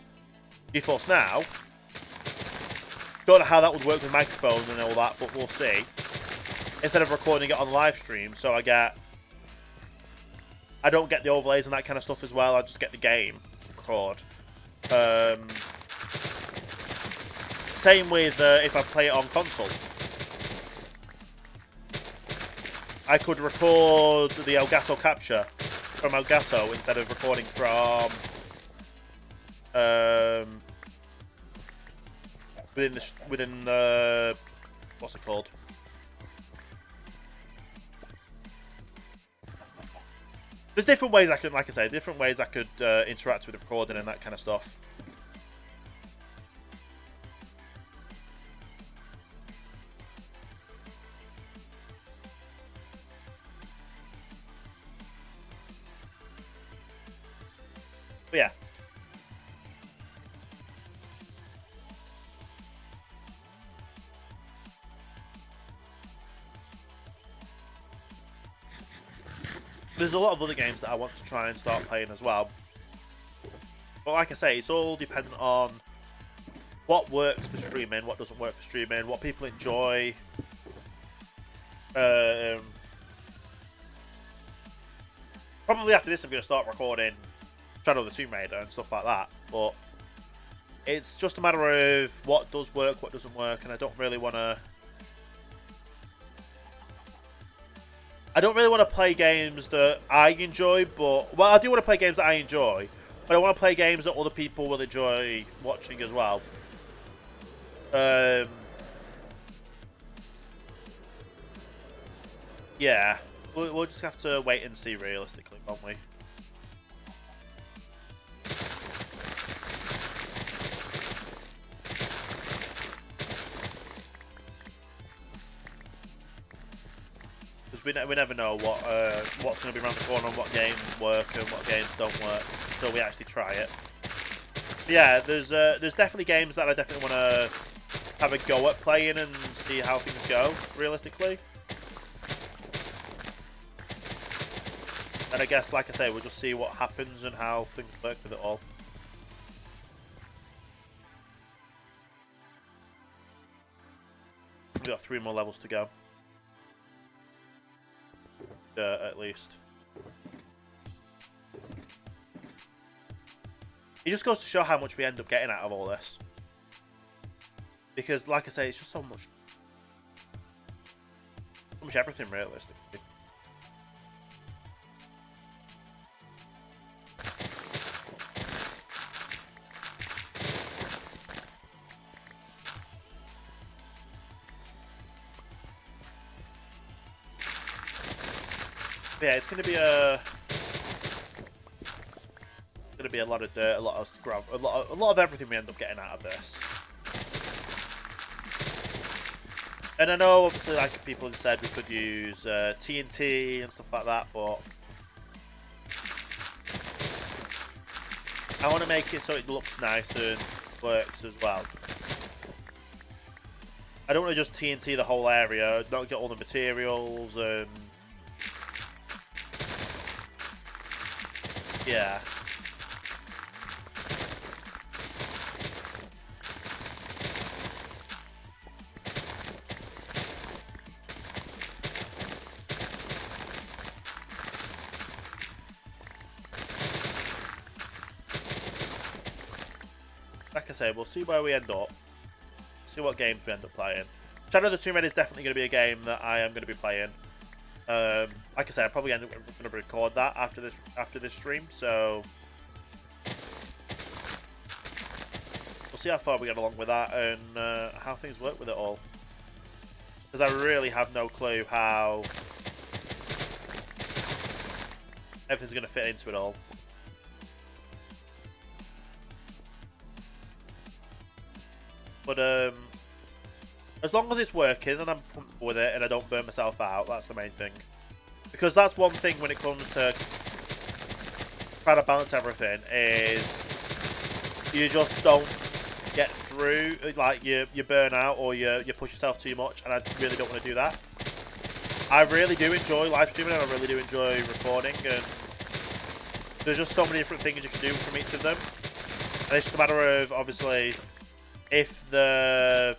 GeForce Now. Don't know how that would work with microphones and all that, but we'll see. Instead of recording it on live stream, so I don't get the overlays and that kind of stuff as well. I just get the game to record. Same with if I play it on console. I could record the Elgato capture from Elgato instead of recording from within the what's it called? There's different ways I could, like I say, different ways I could interact with the recording and that kind of stuff. But yeah. There's a lot of other games that I want to try and start playing as well. But like I say, it's all dependent on what works for streaming, what doesn't work for streaming, what people enjoy. Probably after this I'm going to start recording Shadow of the Tomb Raider and stuff like that. But it's just a matter of what does work, what doesn't work, and I don't really want to play games that I enjoy, but... Well, I do want to play games that I enjoy, but I want to play games that other people will enjoy watching as well. Yeah. We'll just have to wait and see realistically, won't we? We never know what's going to be around the corner and what games work and what games don't work until we actually try it. But yeah, there's definitely games that I definitely want to have a go at playing and see how things go, realistically. And I guess, like I say, we'll just see what happens and how things work with it all. We've got 3 more levels to go. At least. It just goes to show how much we end up getting out of all this. Because, like I say, it's just so much everything, realistically. Yeah, it's going to be a lot of dirt, a lot of ground, a lot of everything we end up getting out of this. And I know, obviously, like people have said, we could use TNT and stuff like that, but I want to make it so it looks nice and works as well. I don't want to just TNT the whole area, not get all the materials and... yeah. Like I say, we'll see where we end up. See what games we end up playing. Shadow of the Tomb Raider is definitely going to be a game that I am going to be playing. Like I said, I'm probably going to record that after this stream. So we'll see how far we get along with that and how things work with it all. Because I really have no clue how everything's going to fit into it all. But as long as it's working and I'm comfortable with it and I don't burn myself out, that's the main thing. Because that's one thing when it comes to trying to balance everything, is you just don't get through, like you burn out or you push yourself too much, and I really don't want to do that. I really do enjoy live streaming and I really do enjoy recording, and there's just so many different things you can do from each of them. And it's just a matter of, obviously, if the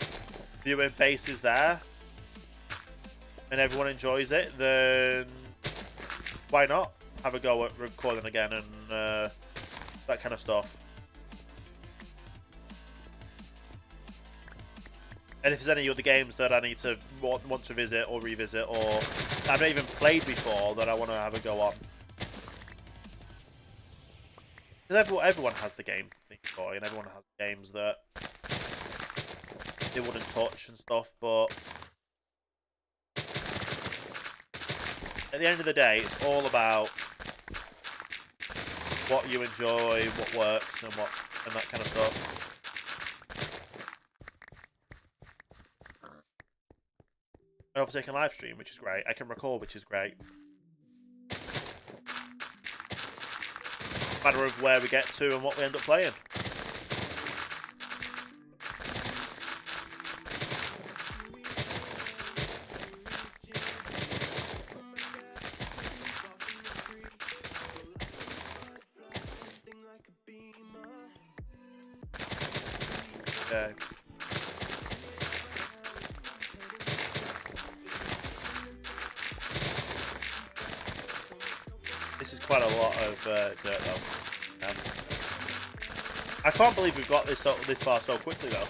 viewing base is there and everyone enjoys it, then why not have a go at recording again and that kind of stuff. And if there's any other games that I need to want to visit or revisit, or I've not even played before, that I want to have a go on. Because everyone has the game thing for, and everyone has games that they wouldn't touch and stuff, but at the end of the day, it's all about what you enjoy, what works, and that kind of stuff. And obviously I can live stream, which is great. I can record, which is great. Matter of where we get to and what we end up playing. Okay. This is quite a lot of dirt, though. I can't believe we've got this far so quickly, though.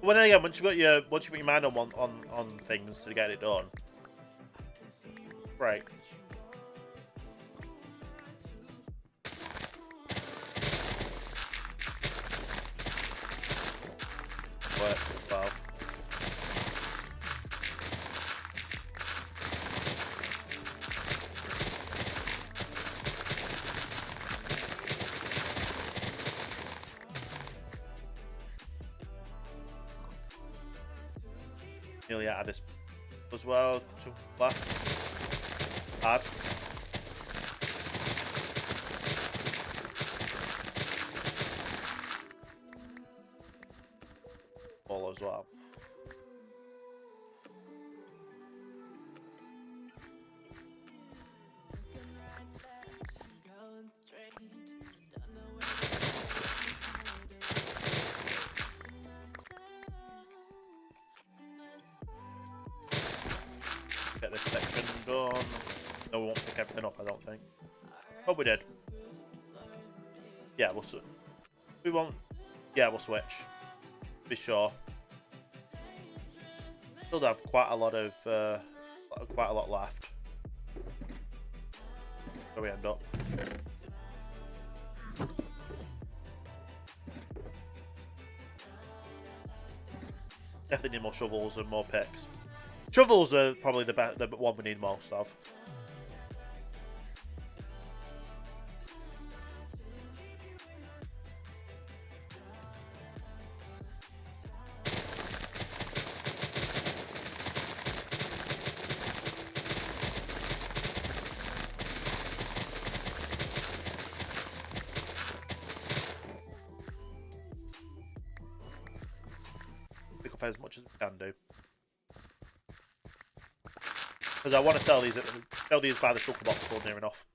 Well, then again, once you've got your mind on things to get it done, right? Works as well. Nearly out of this as well. To left. Hard. Ball as well. Get this section done. No, we won't pick everything up, I don't think. Oh, we did. Yeah, we won't. Yeah, we'll switch. Be sure. Still have quite a lot left. Where we end up. Definitely need more shovels and more picks. Shovels are probably the one we need most of. up as much as we can do. Because I want to sell these by the shulker box full near enough.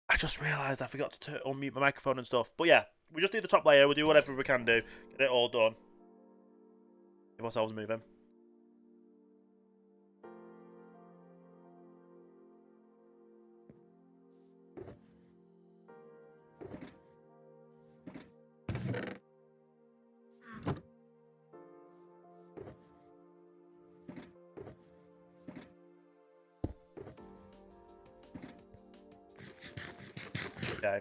I just realised I forgot to unmute my microphone and stuff. But yeah, we just do the top layer. We'll do whatever we can do. Get it all done. Keep ourselves moving. Okay.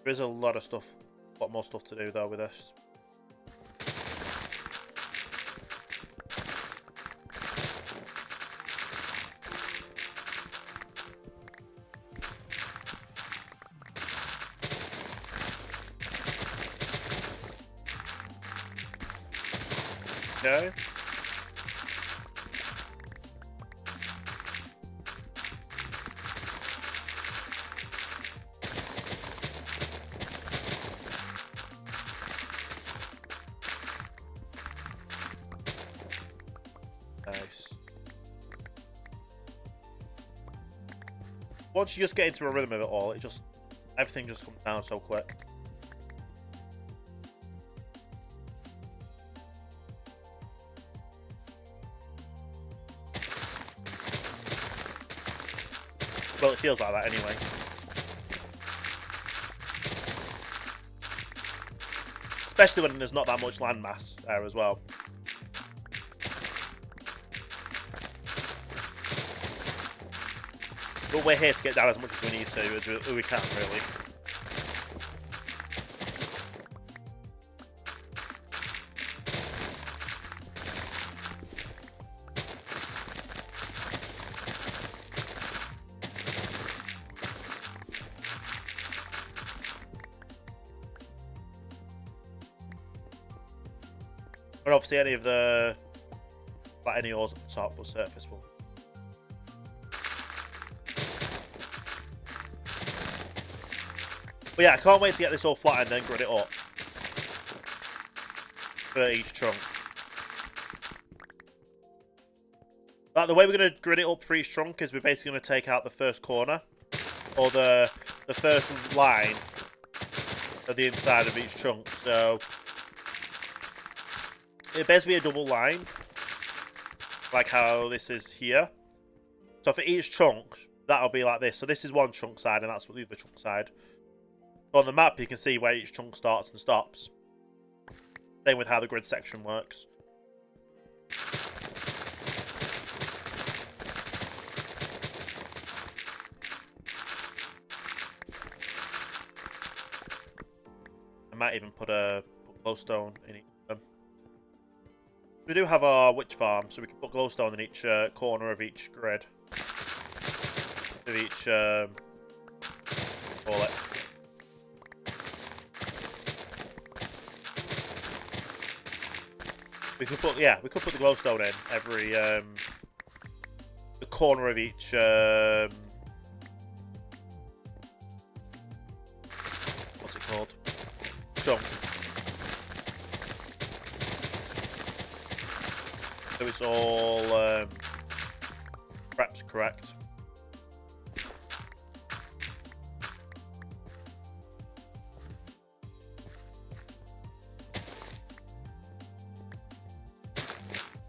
There is a lot of stuff, a lot more stuff to do though with this. Okay. Nice. once you just get into a rhythm of it all, everything just comes down so quick. Well, it feels like that anyway. Especially when there's not that much landmass there as well. But we're here to get down as much as we need to, as we can, really. And obviously any of the, like any ores at the top or surface will. But yeah, I can't wait to get this all flattened and then grid it up for each chunk. Like the way we're going to grid it up for each chunk is we're basically going to take out the first corner or the first line of the inside of each chunk. So it basically be a double line, like how this is here. So for each chunk, that'll be like this. So this is one chunk side, and that's the other chunk side. So on the map, you can see where each chunk starts and stops. Same with how the grid section works. I might even put a glowstone in each of them. We do have our witch farm, so we can put glowstone in each corner of each grid. Of each, call it. We could put, yeah, we could put the glowstone in every, the corner of each, what's it called? Chunk. So it's all, perhaps correct.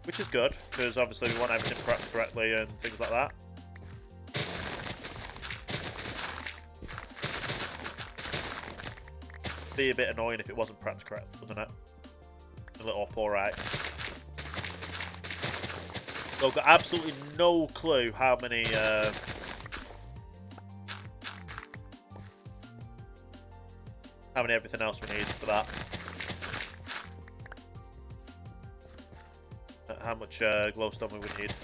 Which is good, because obviously we want everything prepped correctly and things like that. Be a bit annoying if it wasn't prepped correctly, wouldn't it? A little up alright. So I've got absolutely no clue how many everything else we need for that. How much glowstone we would need.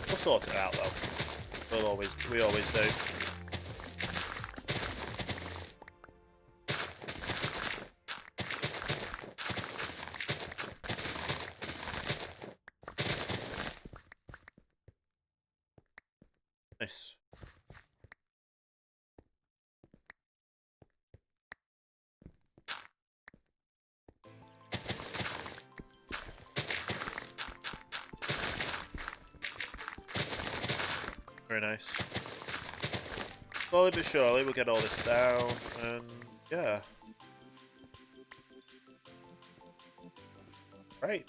We'll sort it out though. We always do. Nice. Very nice. Slowly but surely we'll get all this down, and yeah. Great.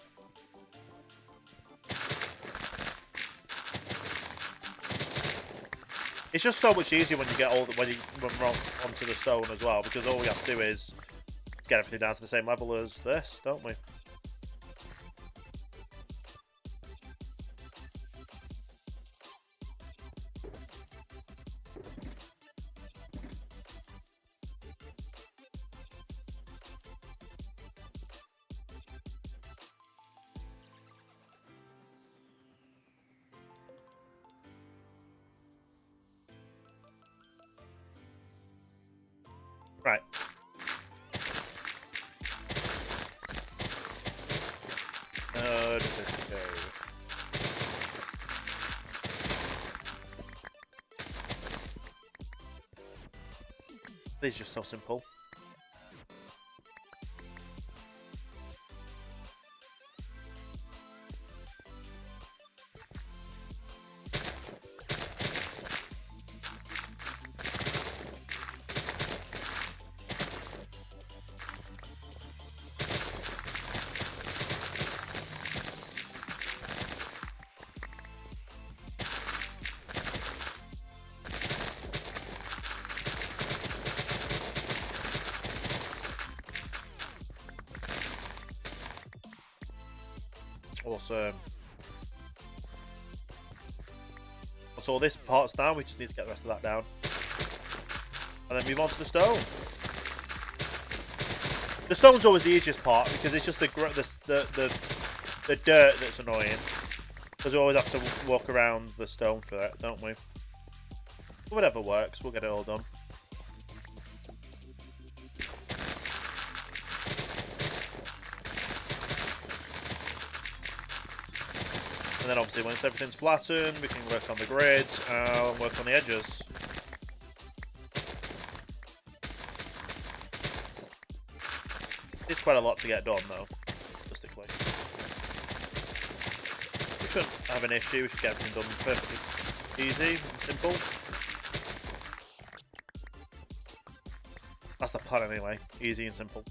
It's just so much easier when you get all when we're onto the stone as well, because all we have to do is get everything down to the same level as this, don't we? Right. Does this go? This is just so simple. Awesome. That's all this part's down. We just need to get the rest of that down. And then move on to the stone. The stone's always the easiest part because it's just the dirt that's annoying. Because we always have to walk around the stone for it, don't we? But whatever works, we'll get it all done. And then obviously once everything's flattened, we can work on the grid and work on the edges. It's quite a lot to get done though, realistically. We shouldn't have an issue, we should get everything done perfectly easy and simple. That's the plan anyway, easy and simple.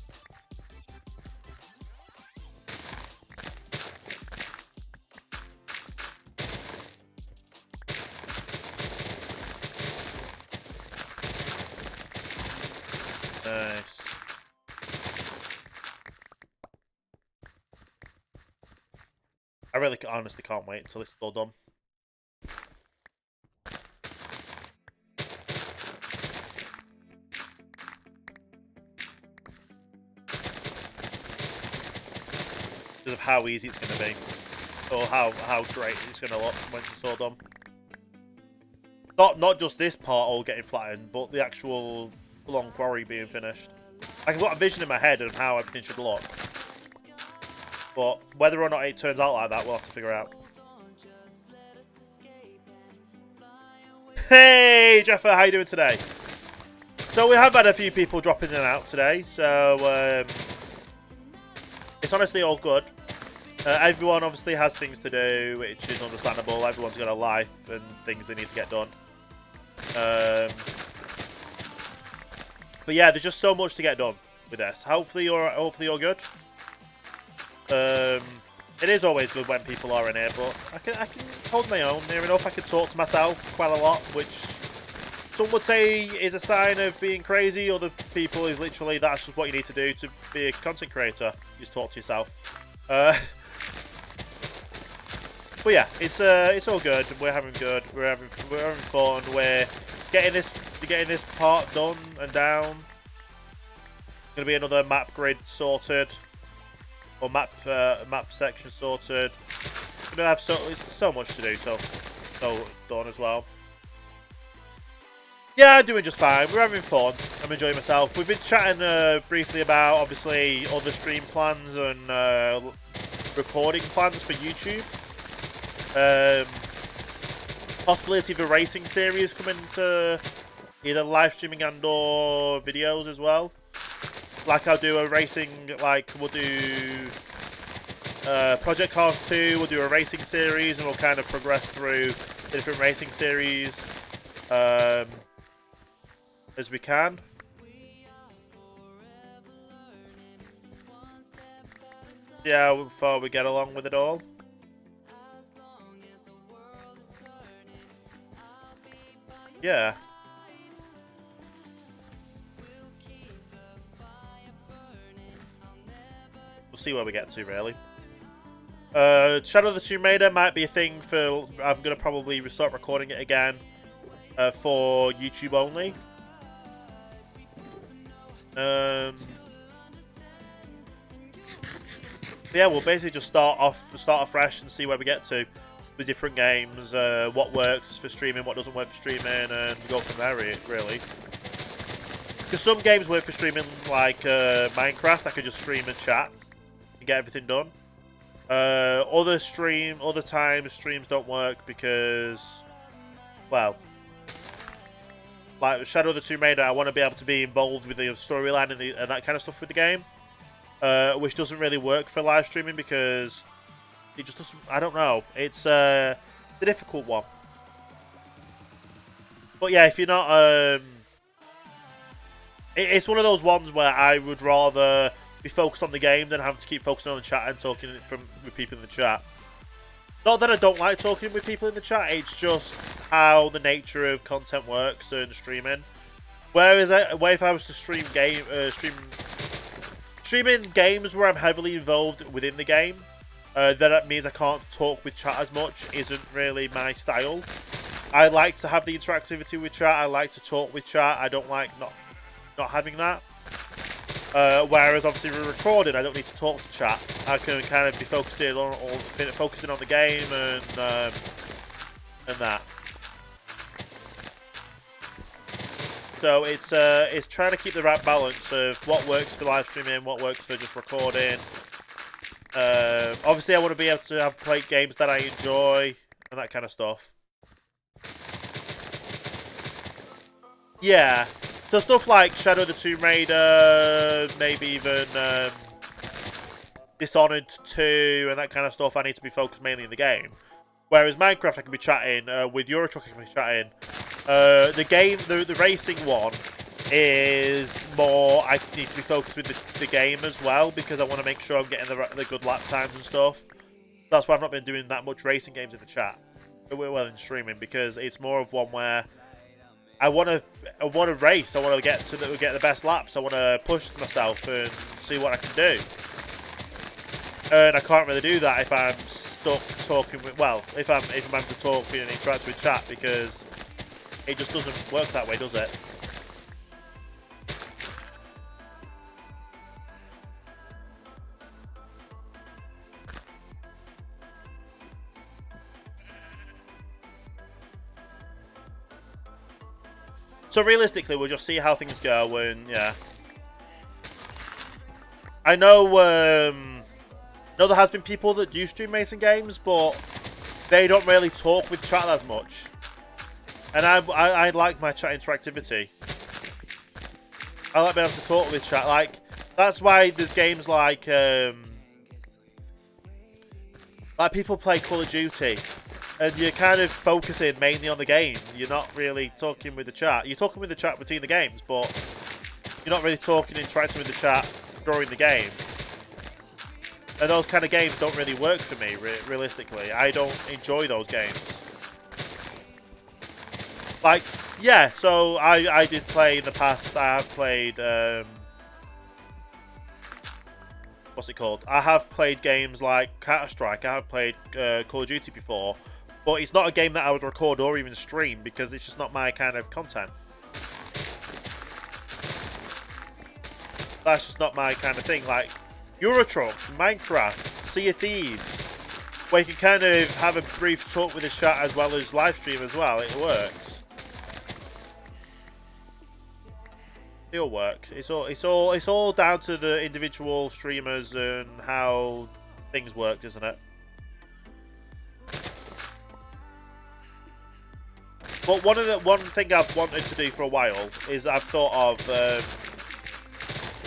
Nice. I really honestly can't wait until this is all done. Because of how easy it's going to be. Or how great it's going to look when it's all done. Not just this part all getting flattened, but the actual long quarry being finished. I've got a vision in my head of how everything should look. But whether or not it turns out like that, we'll have to figure out. Hey, Jeffer, how you doing today? So we have had a few people dropping in and out today, so it's honestly all good. Everyone obviously has things to do, which is understandable. Everyone's got a life and things they need to get done. But yeah, there's just so much to get done with this. Hopefully you're good. It is always good when people are in here, but I can hold my own near enough. I can talk to myself quite a lot, which some would say is a sign of being crazy. Other people is literally that's just what you need to do to be a content creator. You just talk to yourself. But yeah, it's all good. We're having fun. We're getting this part done and down. Gonna be another map grid sorted, or map section sorted. Gonna have so much to do, so done as well. Yeah, I'm doing just fine. We're having fun. I'm enjoying myself. We've been chatting briefly about obviously other stream plans and recording plans for YouTube. Possibility of a racing series coming to either live streaming and or videos as well. Like I'll do a racing, like we'll do Project Cars 2, we'll do a racing series and we'll kind of progress through the different racing series as we can. Yeah, how far we get along with it all. Yeah. We'll see where we get to, really. Shadow of the Tomb Raider might be a thing for... I'm going to probably start recording it again for YouTube only. Yeah, we'll basically just start off fresh and see where we get to with different games, what works for streaming, what doesn't work for streaming, and go from there, really. Because some games work for streaming, like Minecraft, I could just stream and chat and get everything done. Other times streams don't work because, well, like Shadow of the Tomb Raider, I want to be able to be involved with the storyline and that kind of stuff with the game, which doesn't really work for live streaming because it just doesn't. I don't know. It's a difficult one. But yeah, if you're not, it's one of those ones where I would rather be focused on the game than having to keep focusing on the chat and talking with people in the chat. Not that I don't like talking with people in the chat, it's just how the nature of content works and streaming. Whereas if I was to streaming games where I'm heavily involved within the game, that means I can't talk with chat as much. Isn't really my style. I like to have the interactivity with chat. I like to talk with chat. I don't like not having that. Whereas obviously with recording, I don't need to talk to chat. I can kind of be focusing on the game and that. So it's trying to keep the right balance of what works for live streaming, what works for just recording. Obviously, I want to be able to have played games that I enjoy and that kind of stuff. Yeah. So stuff like Shadow of the Tomb Raider, maybe even Dishonored 2 and that kind of stuff, I need to be focused mainly in the game. Whereas Minecraft, I can be chatting. With Euro Truck, I can be chatting. The racing one is more, I need to be focused with the game as well, because I want to make sure I'm getting the good lap times and stuff. That's why I've not been doing that much racing games in the chat. Well, in streaming, because it's more of one where I want to race. I want to get the best laps. I want to push myself and see what I can do. And I can't really do that if I'm stuck talking with. Well, if I'm having to talk and interact with chat, because it just doesn't work that way, does it? So realistically, we'll just see how things go, and yeah. I know there has been people that do stream racing games, but they don't really talk with chat as much. And I like my chat interactivity. I like being able to talk with chat. Like, that's why there's games like people play Call of Duty, and you're kind of focusing mainly on the game. You're not really talking with the chat. You're talking with the chat between the games, but you're not really talking, interacting with the chat during the game. And those kind of games don't really work for me, realistically. I don't enjoy those games. Like, yeah, so I did play in the past. I have played, what's it called? I have played games like Counter-Strike. I have played Call of Duty before. But it's not a game that I would record or even stream, because it's just not my kind of content. That's just not my kind of thing. Like, Euro Truck, Minecraft, Sea of Thieves, where you can kind of have a brief talk with the chat as well as live stream as well. It works. It'll work. It's all down to the individual streamers and how things work, isn't it? But one thing I've wanted to do for a while is I've thought of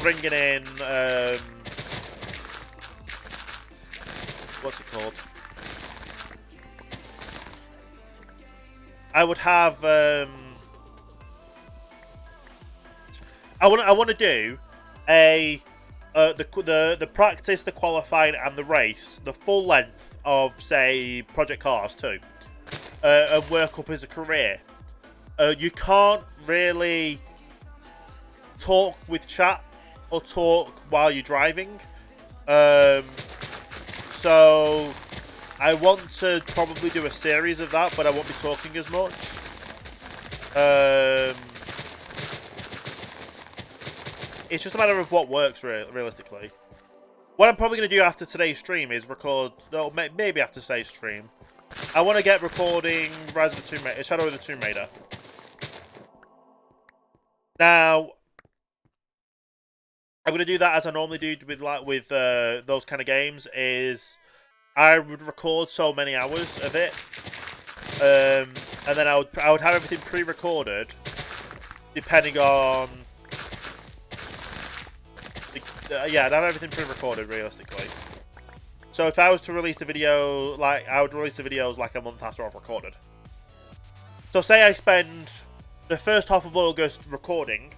bringing in what's it called? I would have I want to do the practice, the qualifying, and the race, the full length of, say, Project Cars 2, and work up as a career. You can't really talk with chat or talk while you're driving. So I want to probably do a series of that, but I won't be talking as much. It's just a matter of what works, realistically. What I'm probably going to do after today's stream is record... No, maybe after today's stream. I want to get recording Shadow of the Tomb Raider. Now, I'm going to do that as I normally do with those kind of games. Is I would record so many hours of it, and then I would have everything pre-recorded, depending on. Yeah, I'd have everything pre-recorded realistically. So if I was to release the video, I would release the videos like a month after I've recorded. So say I spend the first half of August recording,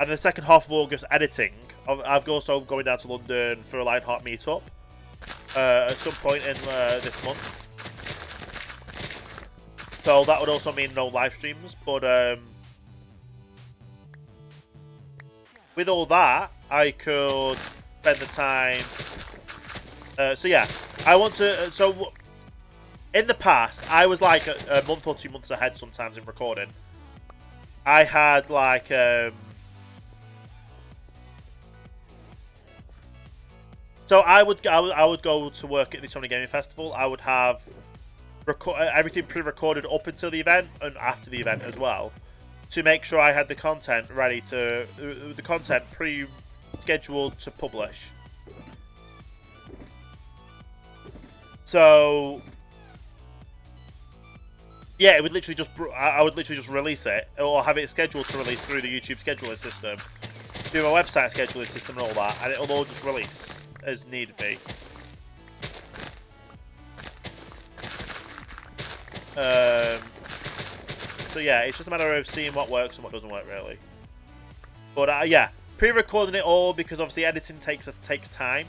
and the second half of August editing. I've also going down to London for a Lionheart meetup at some point in this month. So that would also mean no live streams, but with all that, I could spend the time. So yeah, I want to. So in the past, I was like a month or 2 months ahead sometimes in recording. I had like so I would go to work at the Sony Gaming Festival. I would have everything pre-recorded up until the event and after the event as well, to make sure I had the content ready to the content pre-scheduled to publish. So yeah, it would literally just I would literally just release it or have it scheduled to release through the YouTube scheduling system, through my website scheduling system and all that, and it'll all just release as need be. So yeah, it's just a matter of seeing what works and what doesn't work, really. But yeah, pre-recording it all, because obviously editing takes time.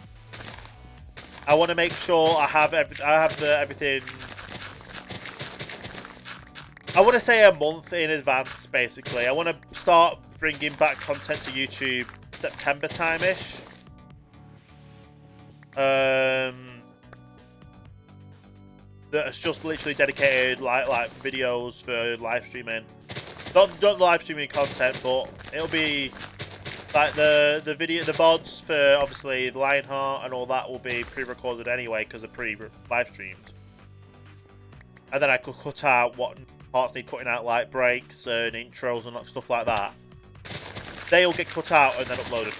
I want to make sure I have everything. I want to say a month in advance, basically. I want to start bringing back content to YouTube September time-ish. That's just literally dedicated like videos for live streaming. Not live streaming content, but it'll be like the VODs for obviously the Lionheart and all that will be pre-recorded anyway because they're pre-live streamed. And then I could cut out what parts need cutting out, like breaks and intros and stuff like that. They'll get cut out and then uploaded.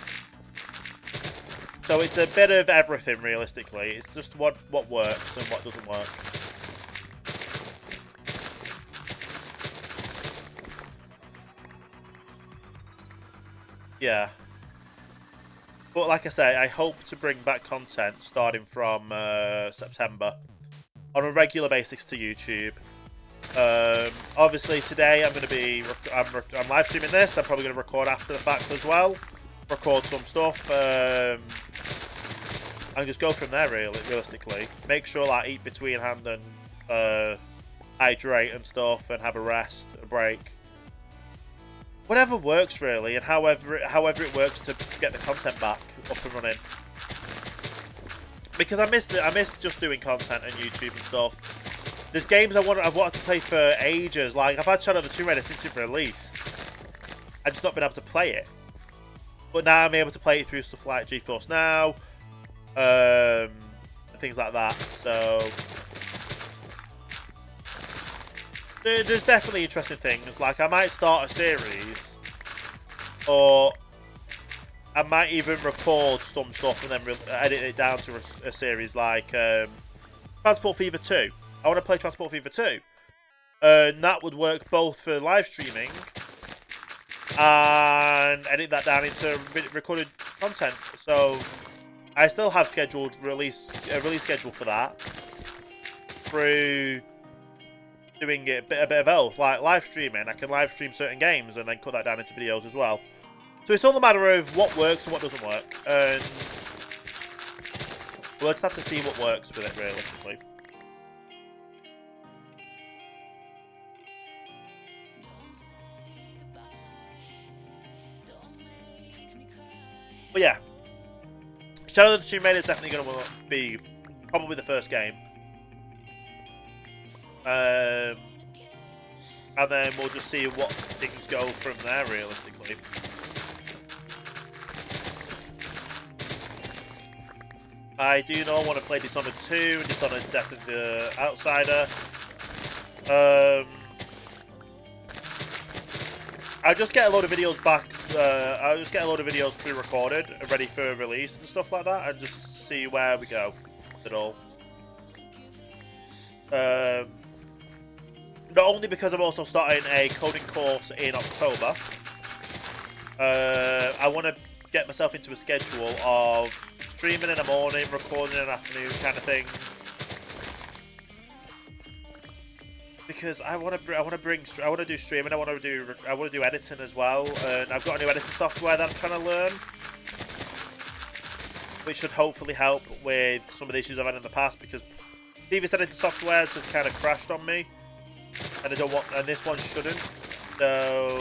So it's a bit of everything, realistically. It's just what works and what doesn't work. Yeah. But like I say, I hope to bring back content starting from September on a regular basis to YouTube. Obviously today I'm going to be I'm live streaming this. I'm probably going to record after the fact as well. Record some stuff. And just go from there, realistically. Make sure I eat between hand and hydrate and stuff, and have a rest, a break. Whatever works, really, and however it works to get the content back up and running. Because I missed just doing content on YouTube and stuff. There's games I've wanted to play for ages. Like, I've had Shadow of the Tomb Raider since it released. I've just not been able to play it. But now I'm able to play it through stuff like GeForce Now. And things like that. So there's definitely interesting things. Like, I might start a series, or I might even record some stuff and then edit it down to a series like Transport Fever 2. I want to play Transport Fever 2. And that would work both for live streaming and edit that down into recorded content. So I still have scheduled release schedule for that through doing a bit of both, like live streaming. I can live stream certain games and then cut that down into videos as well. So it's all a matter of what works and what doesn't work, and we'll just have to see what works with it realistically. But yeah, Shadow of the Tomb Raider is definitely going to be probably the first game. And then we'll just see what things go from there, realistically. I do not want to play Dishonored 2 and Dishonored Death of the Outsider. I'll just get a load of videos back. I'll just get a load of videos pre-recorded and ready for release and stuff like that, and just see where we go with it all. Not only because I'm also starting a coding course in October. I want to get myself into a schedule of streaming in the morning, recording in the afternoon, kind of thing. Because I want to do streaming. I want to do editing as well. And I've got a new editing software that I'm trying to learn, which should hopefully help with some of the issues I've had in the past. Because previous editing softwares has kind of crashed on me, and and this one shouldn't. So,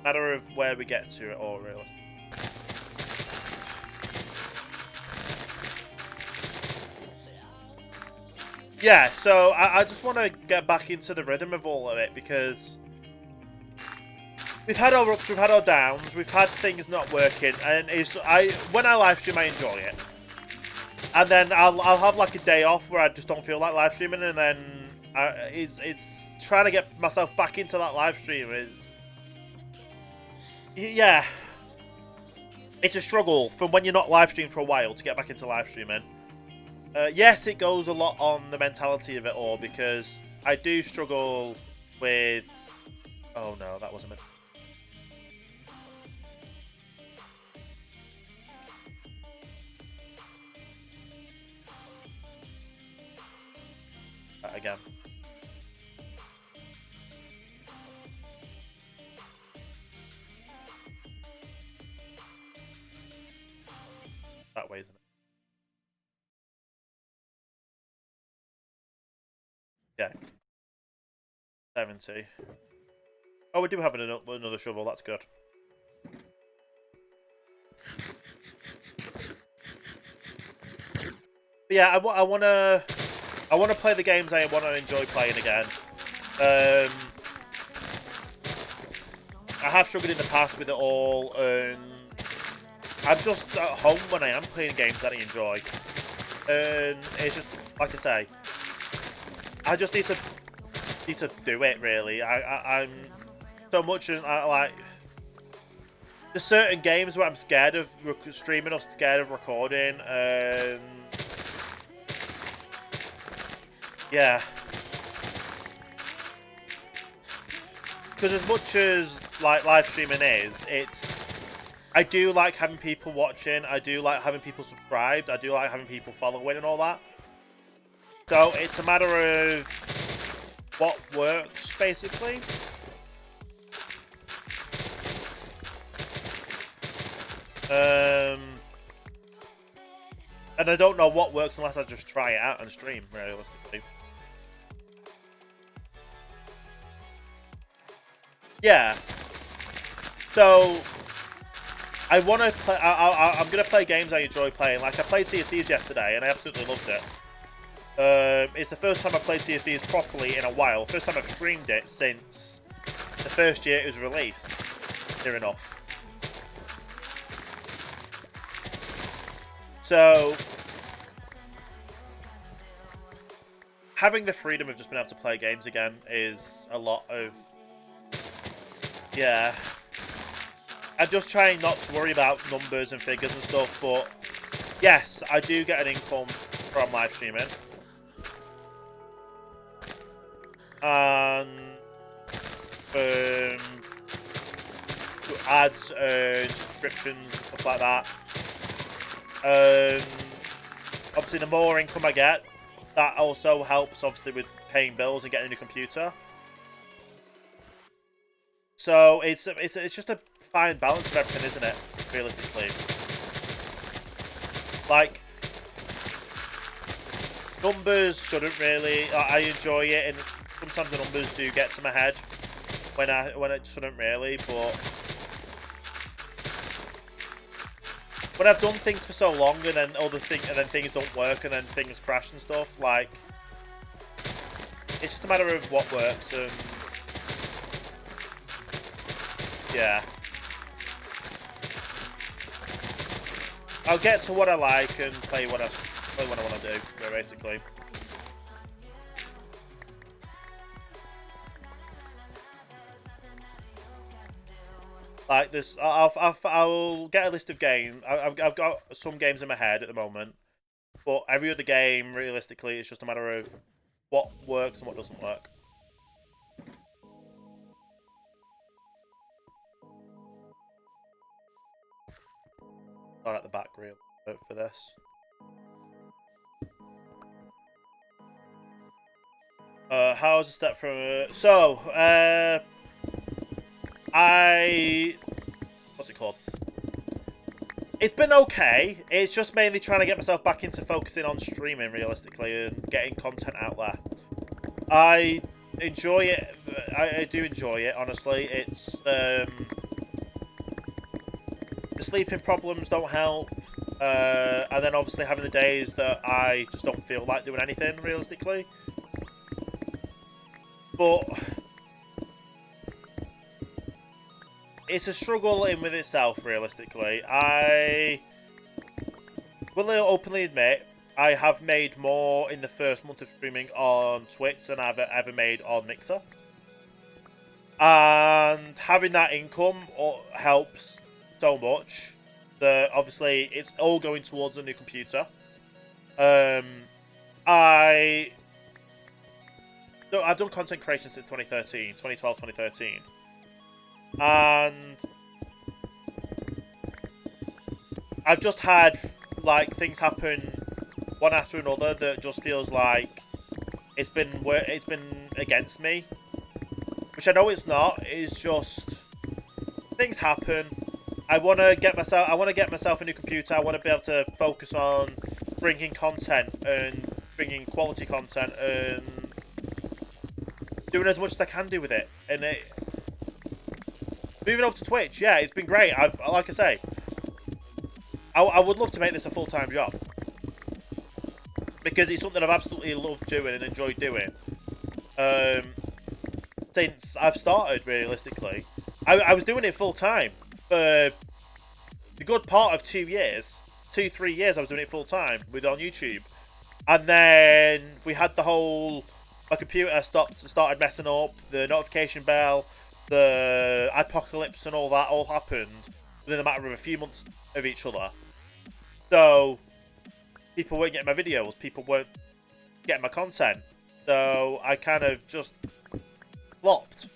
matter of where we get to it all, really. yeah, so I just want to get back into the rhythm of all of it, because we've had our ups, we've had our downs, we've had things not working, and when I live stream, I enjoy it. And then I'll have like a day off where I just don't feel like live streaming, and then it's trying to get myself back into that live stream is, yeah, it's a struggle from when you're not live streaming for a while to get back into live streaming. Yes, it goes a lot on the mentality of it all, because I do struggle with... Oh no, that wasn't it. That again. That way, isn't it? Yeah. 70. Oh, we do have another shovel. That's good. But yeah, I want to play the games I want to enjoy playing again. I have struggled in the past with it all, and I'm just at home when I am playing games that I enjoy. And it's just, like I say, I just need to do it, really. I'm so much, like, there's certain games where I'm scared of streaming or scared of recording, yeah. Because as much as like live streaming is, I do like having people watching, I do like having people subscribed, I do like having people following and all that. So it's a matter of what works, basically. And I don't know what works unless I just try it out and stream, realistically. Yeah. So I want to play. I'm gonna play games I enjoy playing. Like I played Sea of Thieves yesterday, and I absolutely loved it. It's the first time I've played Sea of Thieves properly in a while. First time I've streamed it since the first year it was released. Near enough. So having the freedom of just being able to play games again is a lot of... Yeah. I'm just trying not to worry about numbers and figures and stuff, but yes, I do get an income from live streaming. And ads and subscriptions and stuff like that. Obviously, the more income I get, that also helps, obviously, with paying bills and getting a new computer. So it's just a fine balance of everything, isn't it? Realistically, like numbers shouldn't really. I enjoy it, and sometimes the numbers do get to my head when it shouldn't really, but. When I've done things for so long, and then things don't work, and then things crash and stuff, like it's just a matter of what works, and yeah, I'll get to what I like and play what I want to do, basically. Like this, I'll get a list of games. I've got some games in my head at the moment, but every other game, realistically, it's just a matter of what works and what doesn't work. Not at the back reel for this. How's the step from? What's it called? It's been okay. It's just mainly trying to get myself back into focusing on streaming, realistically, and getting content out there. I enjoy it. I do enjoy it, honestly. It's the sleeping problems don't help. And then obviously having the days that I just don't feel like doing anything, realistically. But it's a struggle in with itself, realistically. I will openly admit I have made more in the first month of streaming on Twitch than I've ever made on Mixer. And having that income helps so much that obviously it's all going towards a new computer. I've done content creation since 2012, 2013. And I've just had like things happen one after another that just feels like it's been against me, which I know it's not. It's just things happen. I want to get myself a new computer. I want to be able to focus on bringing content and bringing quality content and doing as much as I can do with it. And moving over to Twitch, yeah, it's been great. Like I say, I would love to make this a full-time job because it's something I've absolutely loved doing and enjoyed doing since I've started. Realistically, I was doing it full-time for the good part of 2 years, 3 years. I was doing it full-time on YouTube, and then we had the whole my computer started messing up, the notification bell, the apocalypse, and all that all happened within a matter of a few months of each other. So people weren't getting my videos, people weren't getting my content. So I kind of just flopped.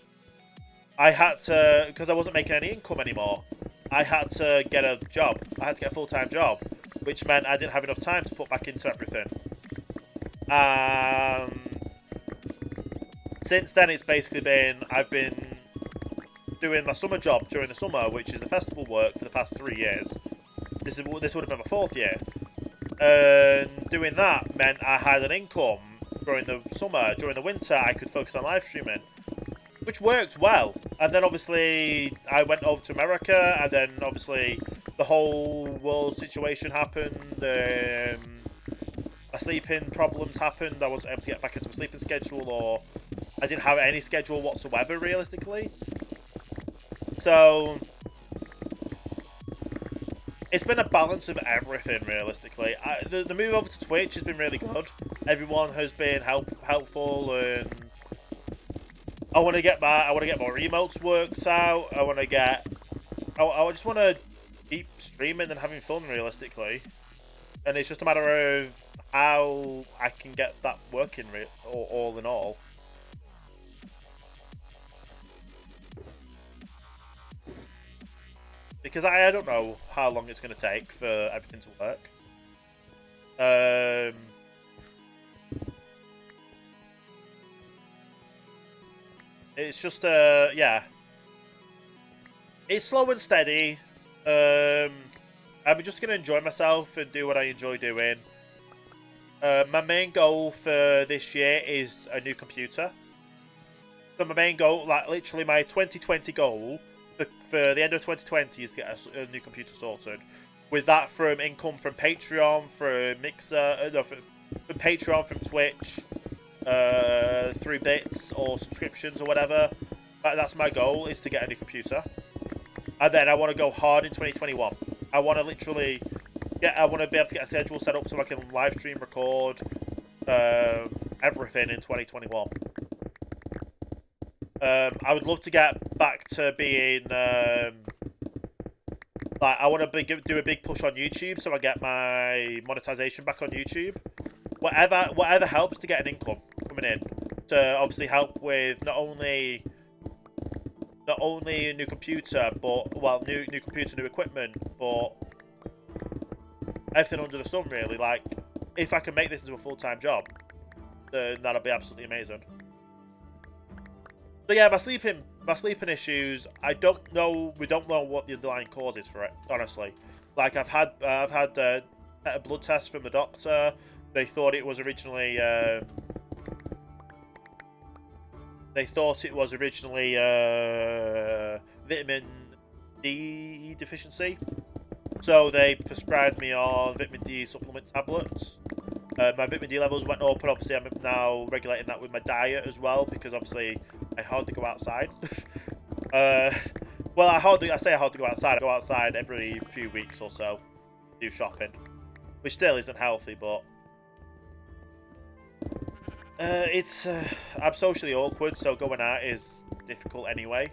I had to, because I wasn't making any income anymore, I had to get a job. I had to get a full-time job, which meant I didn't have enough time to put back into everything. Since then, it's basically been, I've been doing my summer job during the summer, which is the festival work, for the past 3 years. This would have been my 4th year. And doing that meant I had an income during the summer. During the winter, I could focus on live streaming, which worked well. And then obviously I went over to America, and then obviously the whole world situation happened. My sleeping problems happened. I wasn't able to get back into a sleeping schedule, or I didn't have any schedule whatsoever, realistically. So it's been a balance of everything, realistically. The move over to Twitch has been really good. Everyone has been helpful, and I want to get more emotes worked out. I just want to keep streaming and having fun, realistically. And it's just a matter of how I can get that working, all in all. Because I don't know how long it's going to take for everything to work. It's just, yeah. It's slow and steady. I'm just going to enjoy myself and do what I enjoy doing. My main goal for this year is a new computer. So my main goal, like literally my 2020 goal for the end of 2020 is to get a new computer sorted. With that from income from Patreon, from Mixer, from Patreon, from Twitch, through bits or subscriptions or whatever. That's my goal, is to get a new computer. And then I want to go hard in 2021. I want to literally I want to be able to get a schedule set up so I can live stream, record, everything in 2021. I would love to get back to being like, I want to do a big push on YouTube so I get my monetization back on YouTube. Whatever helps to get an income coming in to obviously help with not only a new computer, but new computer, new equipment, but everything under the sun, really. Like, if I can make this into a full-time job, then that'll be absolutely amazing. So yeah, my sleeping issues, we don't know what the underlying cause is for it, honestly. Like, I've had a blood test from the doctor. They thought it was originally vitamin D deficiency. So they prescribed me on vitamin D supplement tablets. My vitamin D levels went up, and obviously I'm now regulating that with my diet as well, because obviously I hardly go outside. Well, I say I hardly go outside. I go outside every few weeks or so, do shopping, which still isn't healthy, but I'm socially awkward, so going out is difficult anyway.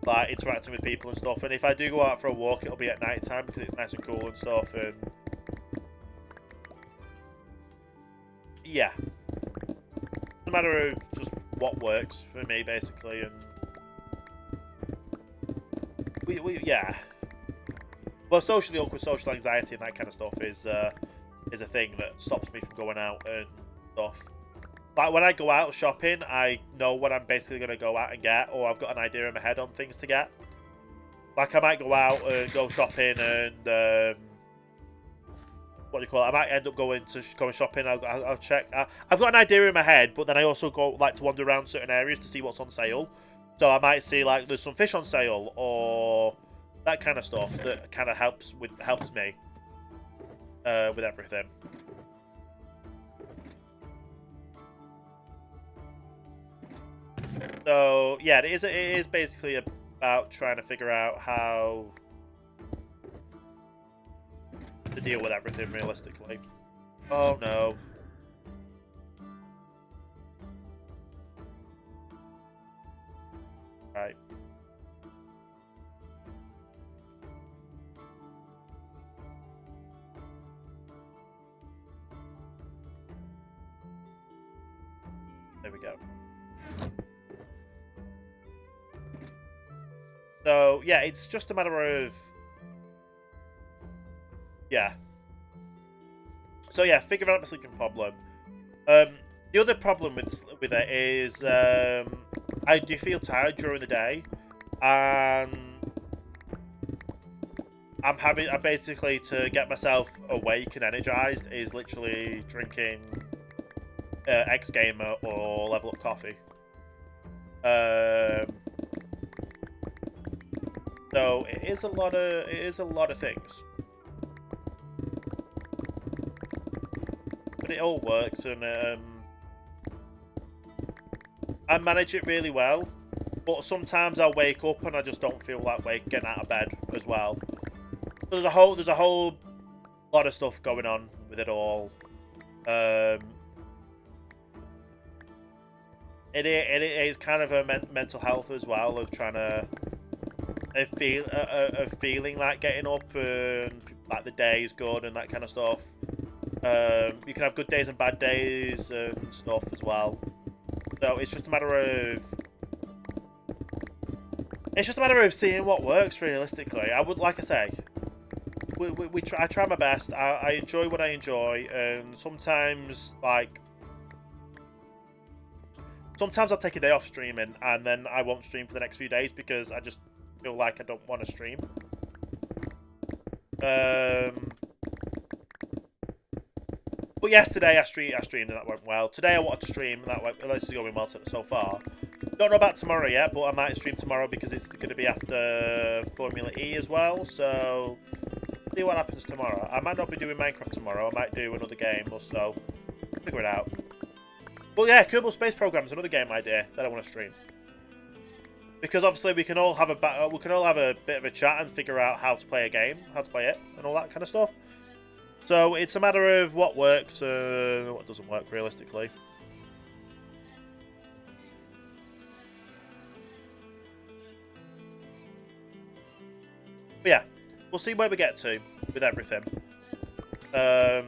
Like interacting with people and stuff, and if I do go out for a walk, it'll be at night time because it's nice and cool and stuff, and yeah, no matter just what works for me basically, and yeah. Well, socially awkward, social anxiety, and that kind of stuff is a thing that stops me from going out and stuff. Like when I go out shopping, I know what I'm basically going to go out and get, or I've got an idea in my head on things to get. Like I might go out and go shopping and what do you call it? I might end up going shopping. I'll check. I've got an idea in my head, but then I also like to wander around certain areas to see what's on sale. So I might see like there's some fish on sale or that kind of stuff that kind of helps me with everything. So yeah, it is basically about trying to figure out how to deal with everything realistically. Oh no. Right. There we go. So yeah, it's just a matter of yeah. So yeah, figuring out my sleeping problem. The other problem with it is I do feel tired during the day, and I basically to get myself awake and energized is literally drinking X Gamer or Level Up coffee. So it is a lot of things, but it all works, and I manage it really well. But sometimes I'll wake up and I just don't feel like getting out of bed as well. So there's a whole lot of stuff going on with it all. It is kind of a mental health as well, of trying to feeling like getting up and like the day is good and that kind of stuff. You can have good days and bad days and stuff as well. So it's just a matter of seeing what works realistically. I would, like I say, I try my best. I enjoy what I enjoy, and sometimes I'll take a day off streaming, and then I won't stream for the next few days because I just feel like I don't want to stream. But yesterday I streamed and that went well. Today I wanted to stream and that went. This is going well so far. Don't know about tomorrow yet, but I might stream tomorrow because it's going to be after Formula E as well. So see what happens tomorrow. I might not be doing Minecraft tomorrow. I might do another game or so. Figure it out. But yeah, Kerbal Space Program is another game idea that I want to stream. Because obviously we can all have a bit of a chat and figure out how to play a game, how to play it, and all that kind of stuff. So it's a matter of what works and what doesn't work realistically. But yeah, we'll see where we get to with everything. We'll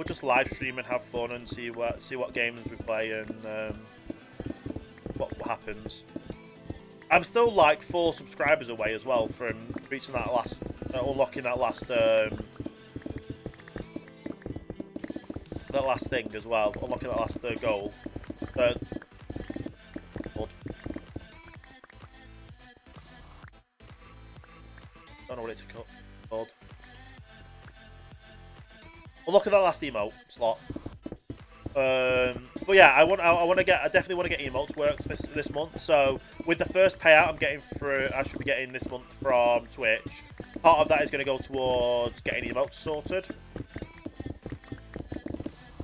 just live stream and have fun and see what games we play and what happens. I'm still like 4 subscribers away as well from reaching that last, unlocking that last thing as well, unlocking that last goal. But don't know what it's called. Unlocking that last emote slot. But yeah, I definitely want to get emotes worked this month. So with the first payout I should be getting this month from Twitch. Part of that is going to go towards getting emotes sorted.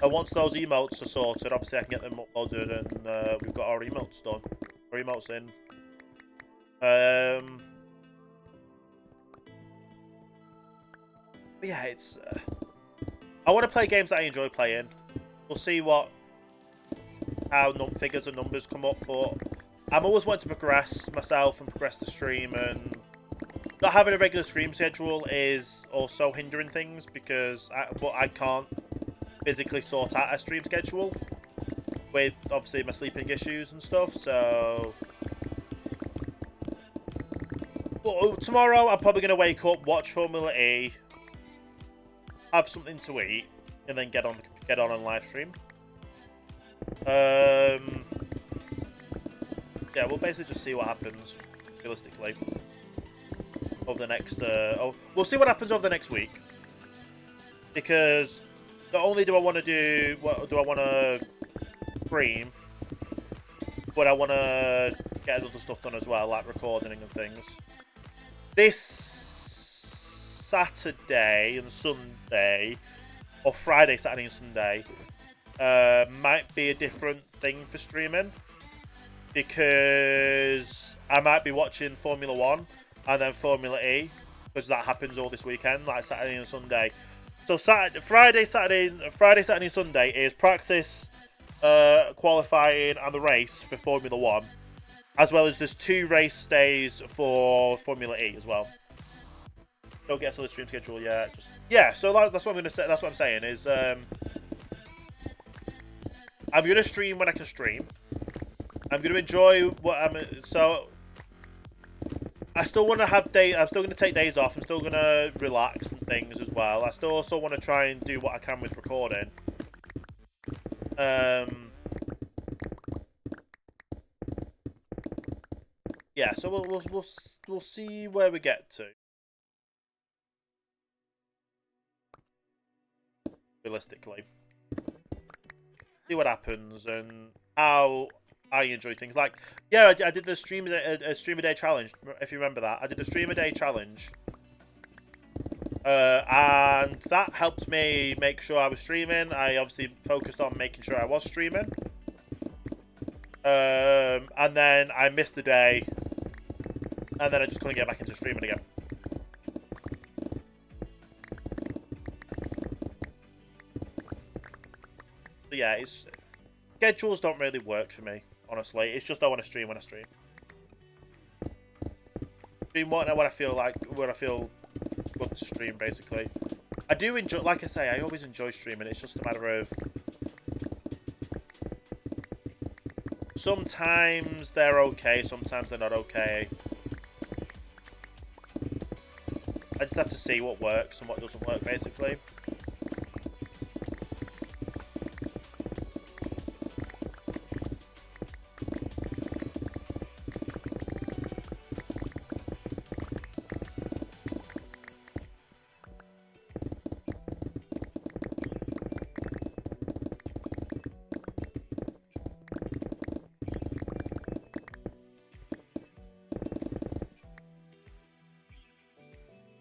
And once those emotes are sorted, obviously I can get them uploaded, and we've got our emotes done. Our emotes in. But yeah, it's. I want to play games that I enjoy playing. We'll see how figures and numbers come up, but I'm always wanting to progress myself and progress the stream, and not having a regular stream schedule is also hindering things because I can't physically sort out a stream schedule with obviously my sleeping issues and stuff. So tomorrow I'm probably going to wake up, watch Formula E, have something to eat, and then get on live stream. Yeah, we'll basically just see what happens realistically over the next. We'll see what happens over the next week, because not only do I want to stream, but I want to get other stuff done as well, like recording and things. This Saturday and Sunday, or Friday, Saturday and Sunday, might be a different thing for streaming, because I might be watching Formula 1 and then Formula E, because that happens all this weekend, like Saturday and Sunday. So Friday, Saturday and Sunday is practice, qualifying and the race for Formula 1, as well as there's 2 race days for Formula E as well. Don't get to the stream schedule yet. So that's what I'm gonna say. That's what I'm saying is I'm gonna stream when I can stream. I'm gonna enjoy so I still want to have I'm still gonna take days off. I'm still gonna relax and things as well. I still also want to try and do what I can with recording. Yeah, so we'll see where we get to. Realistically, see what happens and how I enjoy things. Like, yeah, I did the stream a day challenge. If you remember that, I did a stream a day challenge, and that helped me make sure I was streaming. I obviously focused on making sure I was streaming, and then I missed the day, and then I just couldn't get back into streaming again. So yeah, schedules don't really work for me, honestly. It's just I want to stream when I stream. Stream when I feel good to stream, basically. I do enjoy, like I say, I always enjoy streaming. It's just a matter of sometimes they're okay, sometimes they're not okay. I just have to see what works and what doesn't work, basically.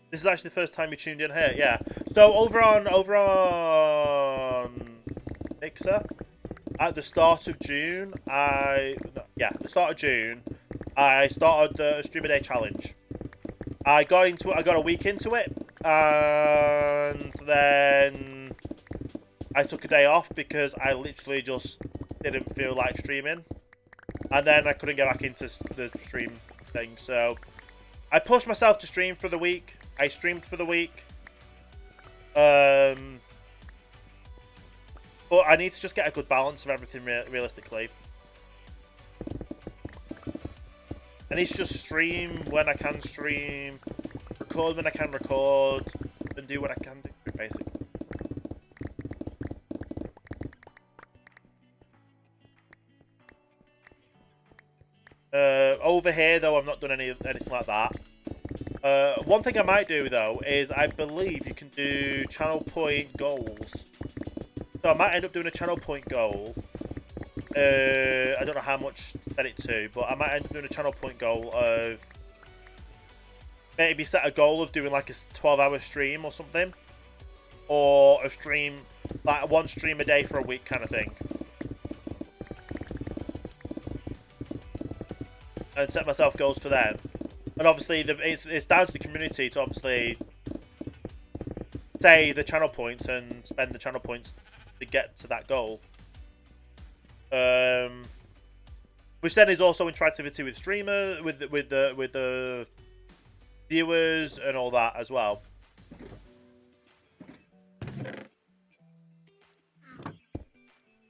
This is actually the first time you tuned in here, yeah. So over on Mixer, at the start of June, I started the Stream a Day challenge. I got a week into it, and then I took a day off because I literally just didn't feel like streaming, and then I couldn't get back into the stream thing. So I pushed myself to stream for the week. I streamed for the week. But I need to just get a good balance of everything realistically. I need to just stream when I can stream, record when I can record, and do what I can do, basically. Over here, though, I've not done anything like that. One thing I might do, though, is I believe you can do channel point goals. So I might end up doing a channel point goal I don't know how much to set it to, but I might end up doing a channel point goal of maybe set a goal of doing like a 12-hour stream or something, or a stream like one stream a day for a week kind of thing, and set myself goals for them. And obviously, it's down to the community to obviously say the channel points and spend the channel points to get to that goal. Which then is also interactivity with streamers, with the viewers and all that as well.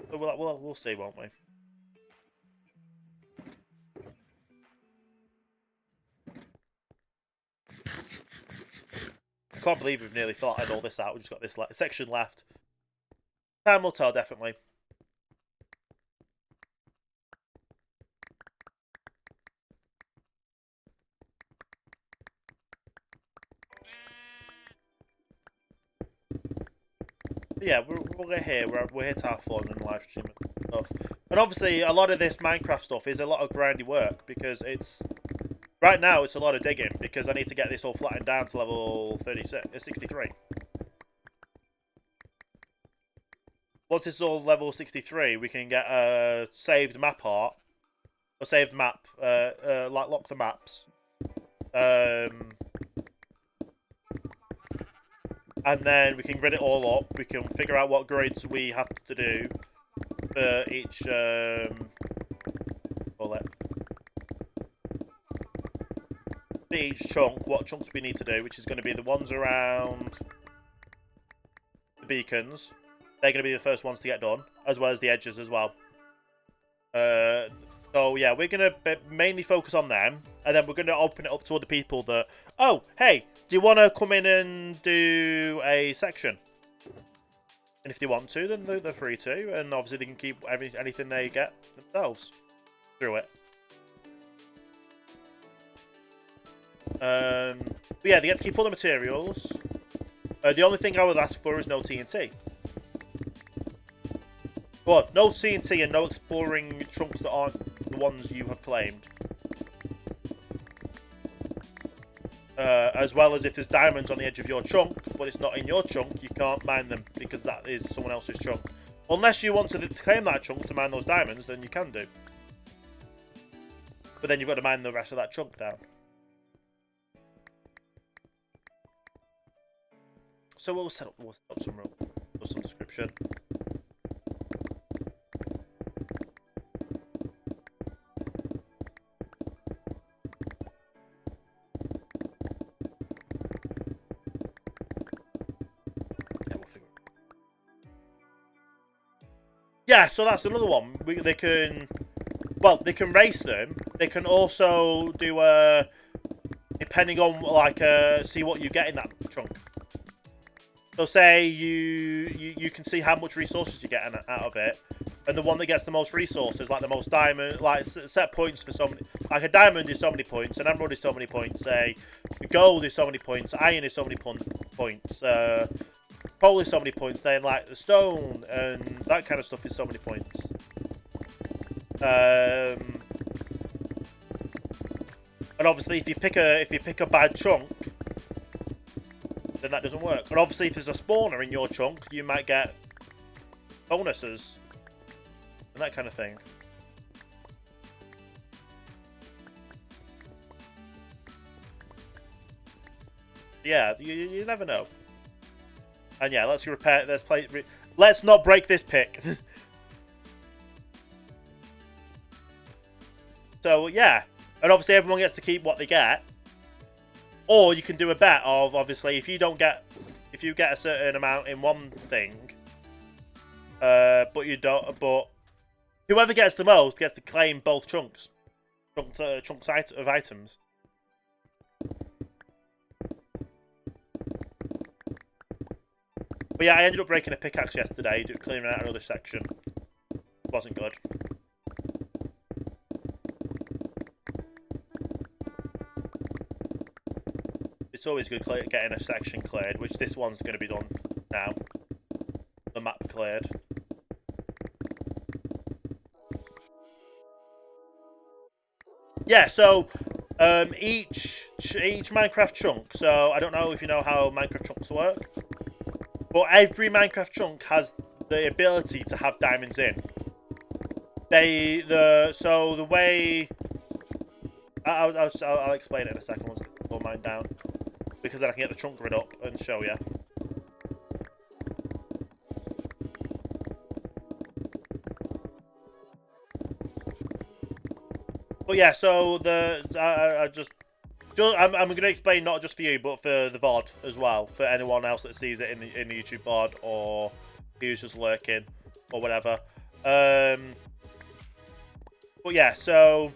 So we'll see, won't we? I can't believe we've nearly thought all this out. We've just got this section left. Time will tell, definitely. But yeah, we're here. We're here to have fun and live stream and stuff. And obviously, a lot of this Minecraft stuff is a lot of grindy work because it's right now it's a lot of digging because I need to get this all flattened down to level 63. Once it's all level 63, we can get a saved map art, a saved map, like lock the maps. And then we can grid it all up. We can figure out what grids we have to do for each, for each chunk, what chunks we need to do, which is going to be the ones around the beacons. They're going to be the first ones to get done, as well as the edges as well. So yeah, we're going to mainly focus on them, and then we're going to open it up to other people that, oh, hey, do you want to come in and do a section? And if they want to, then they're free to, and obviously they can keep anything they get themselves through it. But yeah, they get to keep all the materials. The only thing I would ask for is no TNT. But no TNT and no exploring chunks that aren't the ones you have claimed. As well as if there's diamonds on the edge of your chunk, but it's not in your chunk, you can't mine them because that is someone else's chunk. Unless you want to claim that chunk to mine those diamonds, then you can do. But then you've got to mine the rest of that chunk down. So we'll set up some description. Yeah, so that's another one. They can race them. They can also do depending on like see what you get in that chunk. So say you can see how much resources you get out of it, and the one that gets the most resources, like the most diamond, like set points for so many. Like a diamond is so many points, an emerald is so many points. Say gold is so many points, iron is so many points. Coal is so many points, then like the stone and that kind of stuff is so many points. And obviously, if you pick a bad chunk, then that doesn't work. And obviously, if there's a spawner in your chunk, you might get bonuses and that kind of thing. Yeah, you never know. And yeah, let's repair. Let's not break this pick. So yeah, and obviously everyone gets to keep what they get. Or you can do a bet of obviously if you get a certain amount in one thing, but whoever gets the most gets to claim both chunks of items. But yeah, I ended up breaking a pickaxe yesterday, clearing out another section. Wasn't good. It's always good getting a section cleared, which this one's going to be done now. The map cleared. Yeah, so each Minecraft chunk. So I don't know if you know how Minecraft chunks work, but every Minecraft chunk has the ability to have diamonds in. So the way I'll explain it in a second once I pull mine down, because then I can get the chunk grid up and show you. But yeah, so I'm going to explain not just for you, but for the VOD as well, for anyone else that sees it in the YouTube VOD or who's just lurking or whatever. But yeah, so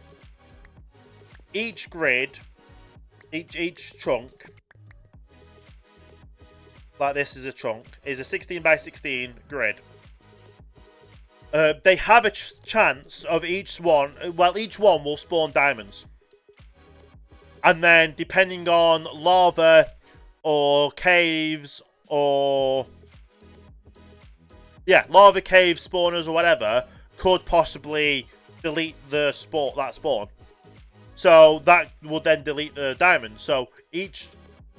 each grid, each chunk, like this is a chunk, is a 16 by 16 grid. They have a chance of each one. Well, each one will spawn diamonds. And then, depending on lava or caves or... yeah, lava, caves, spawners or whatever could possibly delete that spawn. So that will then delete the diamonds. So each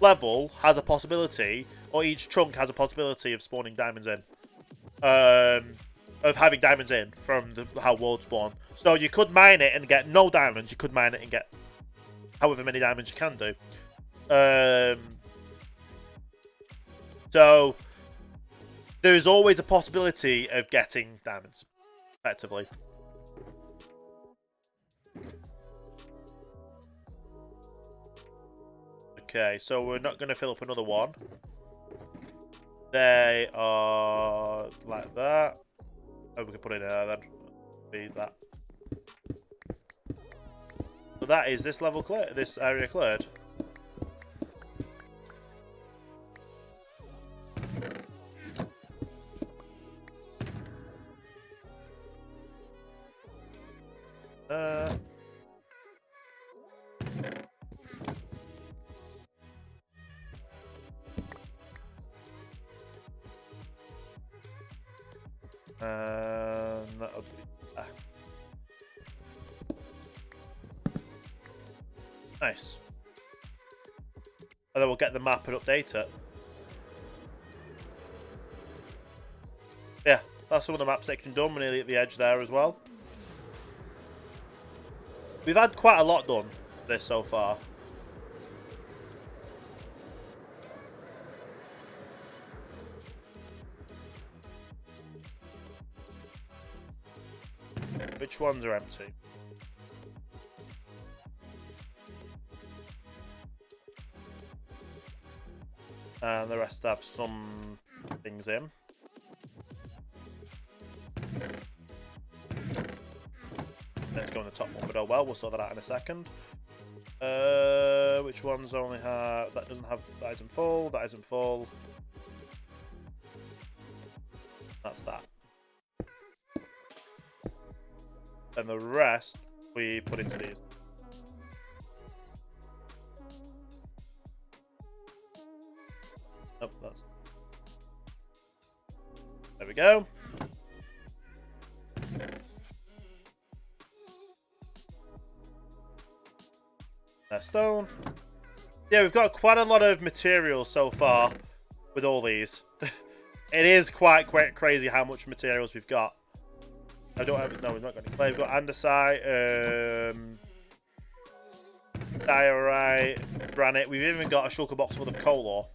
level has a possibility, or each chunk has a possibility of spawning diamonds in. Of having diamonds in from how worlds spawn. So you could mine it and get no diamonds. You could mine it and get however many diamonds you can do. So there is always a possibility of getting diamonds, effectively. Okay, so we're not going to fill up another one. They are like that. Oh, we can put it in there then. Feed that. So that is this level cleared. This area cleared. That'll be that. Nice. And then we'll get the map and update it. Yeah, that's some of the map section done. We're nearly at the edge there as well. We've had quite a lot done this so far. Which ones are empty? And the rest have some things in. Let's go on the top one, but oh well, we'll sort that out in a second. Which ones only have... that doesn't have... that isn't full, that isn't full. That's that. And the rest we put into these. Oh, that's... there we go. Stone. Yeah, we've got quite a lot of materials so far with all these. It is quite crazy how much materials we've got. I don't have... no, we've not got any clay. We've got andesite, diorite, granite. We've even got a shulker box full of coal ore.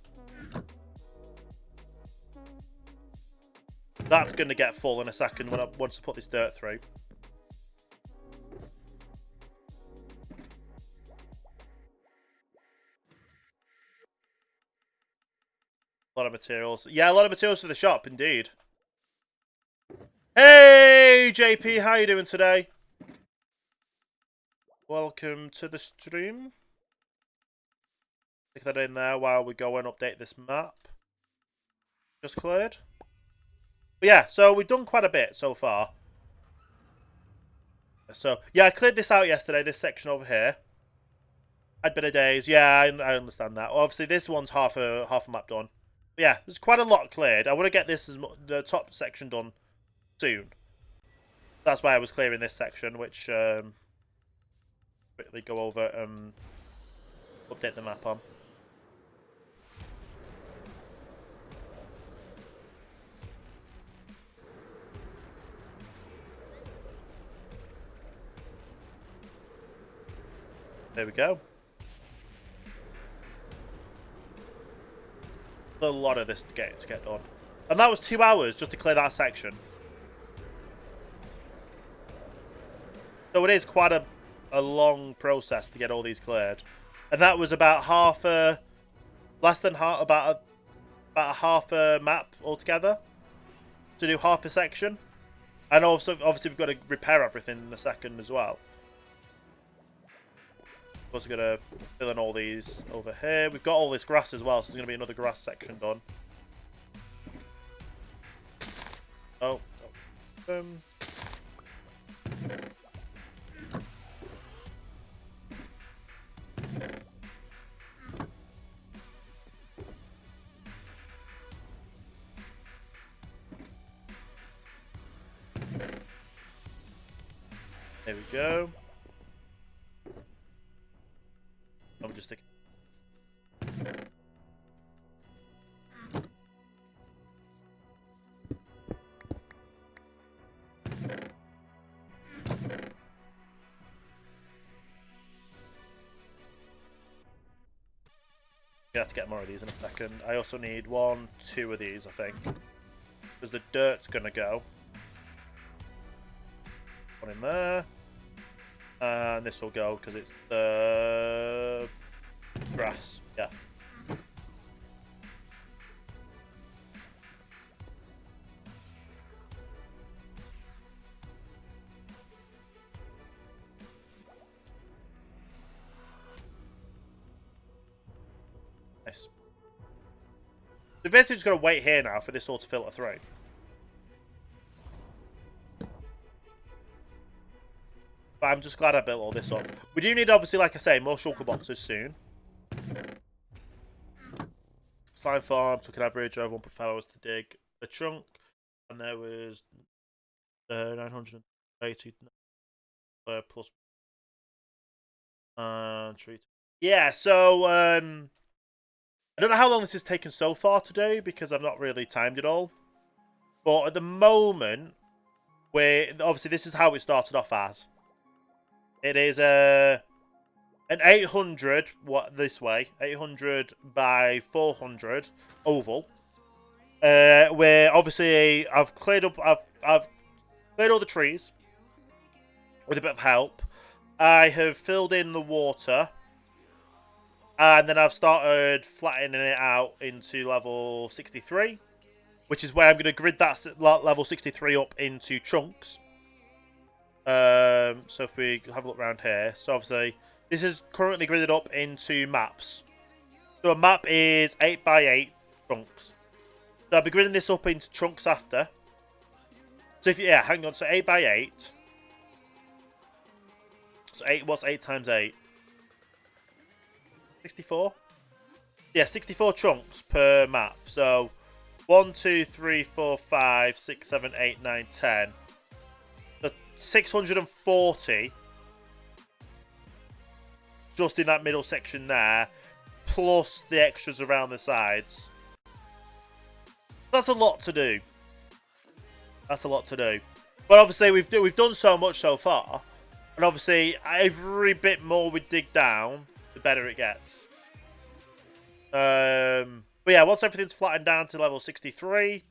That's going to get full in a second once I put this dirt through. A lot of materials. Yeah, a lot of materials for the shop, indeed. Hey, JP, how you doing today? Welcome to the stream. Stick that in there while we go and update this map. Just cleared. But yeah, so we've done quite a bit so far. So, yeah, I cleared this out yesterday, this section over here. Had been a days. Yeah, I understand that. Obviously, this one's half a map done. But yeah, there's quite a lot cleared. I want to get this the top section done soon. That's why I was clearing this section, which quickly go over update the map on. There we go. A lot of this to get done. And that was 2 hours just to clear that section. So it is quite a long process to get all these cleared. And that was about half a... less than half... about a half a map altogether. To do half a section. And also, obviously, we've got to repair everything in a second as well. Also got to fill in all these over here. We've got all this grass as well, so there's going to be another grass section done. Oh. There we go. I'm just sticking. You have to get more of these in a second. I also need 1, 2 of these, I think. Because the dirt's going to go. One in there. And this will go because it's the grass. Yeah. Nice. So basically just got to wait here now for this all to filter through. But I'm just glad I built all this up. We do need, obviously, like I say, more shulker boxes soon. Slime farm took an average over 1.5 hours to dig a chunk. And there was 980 plus. Treat. Yeah, so I don't know how long this has taken so far today because I've not really timed it all. But at the moment, obviously this is how it started off as. It is an 800 this way, 800 by 400 oval. Where obviously I've cleared up, I've cleared all the trees with a bit of help. I have filled in the water. And then I've started flattening it out into level 63. Which is where I'm going to grid that level 63 up into chunks. So if we have a look around here. So obviously, this is currently gridded up into maps. So a map is 8 by 8 chunks. So I'll be gridding this up into chunks after. So if yeah, hang on. So 8 by 8. So what's 8 times 8? 64? Yeah, 64 chunks per map. So 1, 2, 3, 4, 5, 6, 7, 8, 9, 10. So 640 just in that middle section there, plus the extras around the sides. That's a lot to do. That's a lot to do. But obviously we've done so much so far, and obviously every bit more we dig down, the better it gets. But yeah, once everything's flattened down to level 63,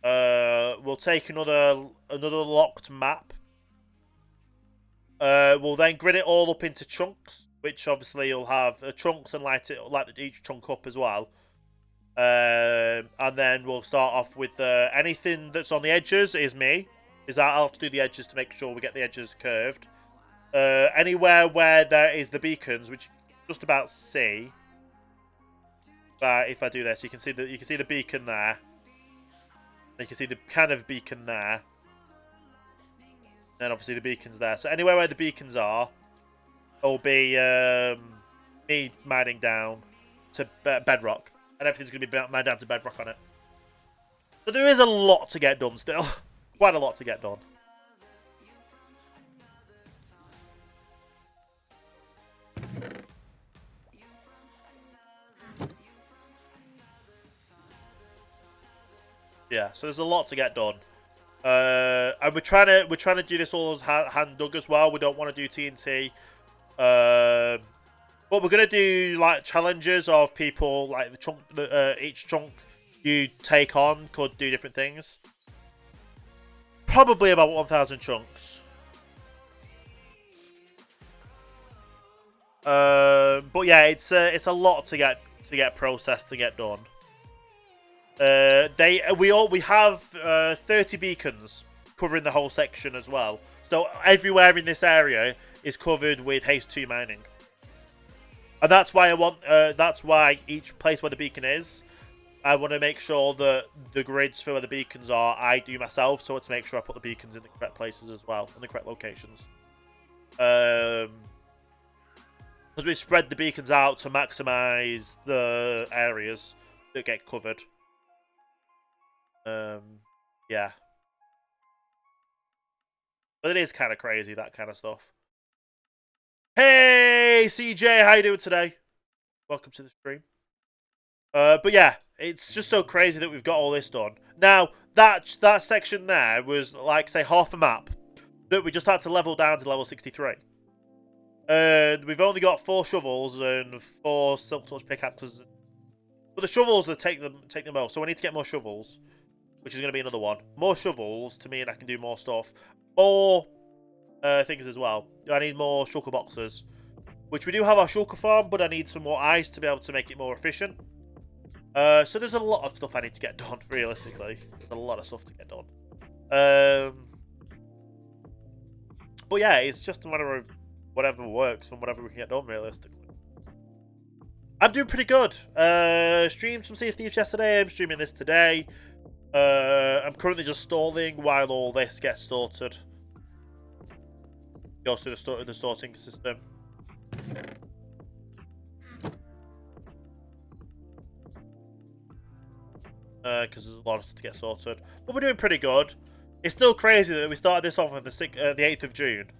we'll take another locked map. We'll then grid it all up into chunks, which obviously you'll have chunks and light each chunk up as well. And then we'll start off with anything that's on the edges is me. I'll have to do the edges to make sure we get the edges curved. Anywhere where there is the beacons, which you can just about see. If I do this, you can see the beacon there. You can see the kind of beacon there. And obviously the beacon's there. So anywhere where the beacons are, it'll be me mining down to bedrock. And everything's going to be mined down to bedrock on it. So there is a lot to get done still. Quite a lot to get done. Yeah, so there's a lot to get done. And we're trying to do this all as hand dug as well. We don't want to do TNT. But we're gonna do like challenges of people, like the chunk, each chunk you take on could do different things. Probably about 1,000 chunks. But yeah, it's a lot to get processed, to get done. We have 30 beacons covering the whole section as well. So everywhere in this area is covered with Haste 2 mining. And that's why that's why each place where the beacon is, I want to make sure that the grids for where the beacons are, I do myself, so to make sure I put the beacons in the correct places as well, in the correct locations. Because we spread the beacons out to maximize the areas that get covered. Yeah. But it is kind of crazy, that kind of stuff. Hey, CJ, how you doing today? Welcome to the stream. But yeah, it's just so crazy that we've got all this done. Now, that section there was, like, say, half a map that we just had to level down to level 63. And we've only got 4 shovels and 4 silk touch pickaxes. But the shovels that take the most, so I need to get more shovels, which is going to be another one. More shovels to mean I can do more stuff. More things as well. I need more shulker boxes, which we do have our shulker farm, but I need some more ice to be able to make it more efficient. So there's a lot of stuff I need to get done, realistically. There's a lot of stuff to get done. But yeah, it's just a matter of whatever works and whatever we can get done, realistically. I'm doing pretty good. Streamed some Sea of Thieves yesterday. I'm streaming this today. I'm currently just stalling while all this gets sorted. Goes through the sorting system. Because there's a lot of stuff to get sorted. But we're doing pretty good. It's still crazy that we started this off on the 8th of June.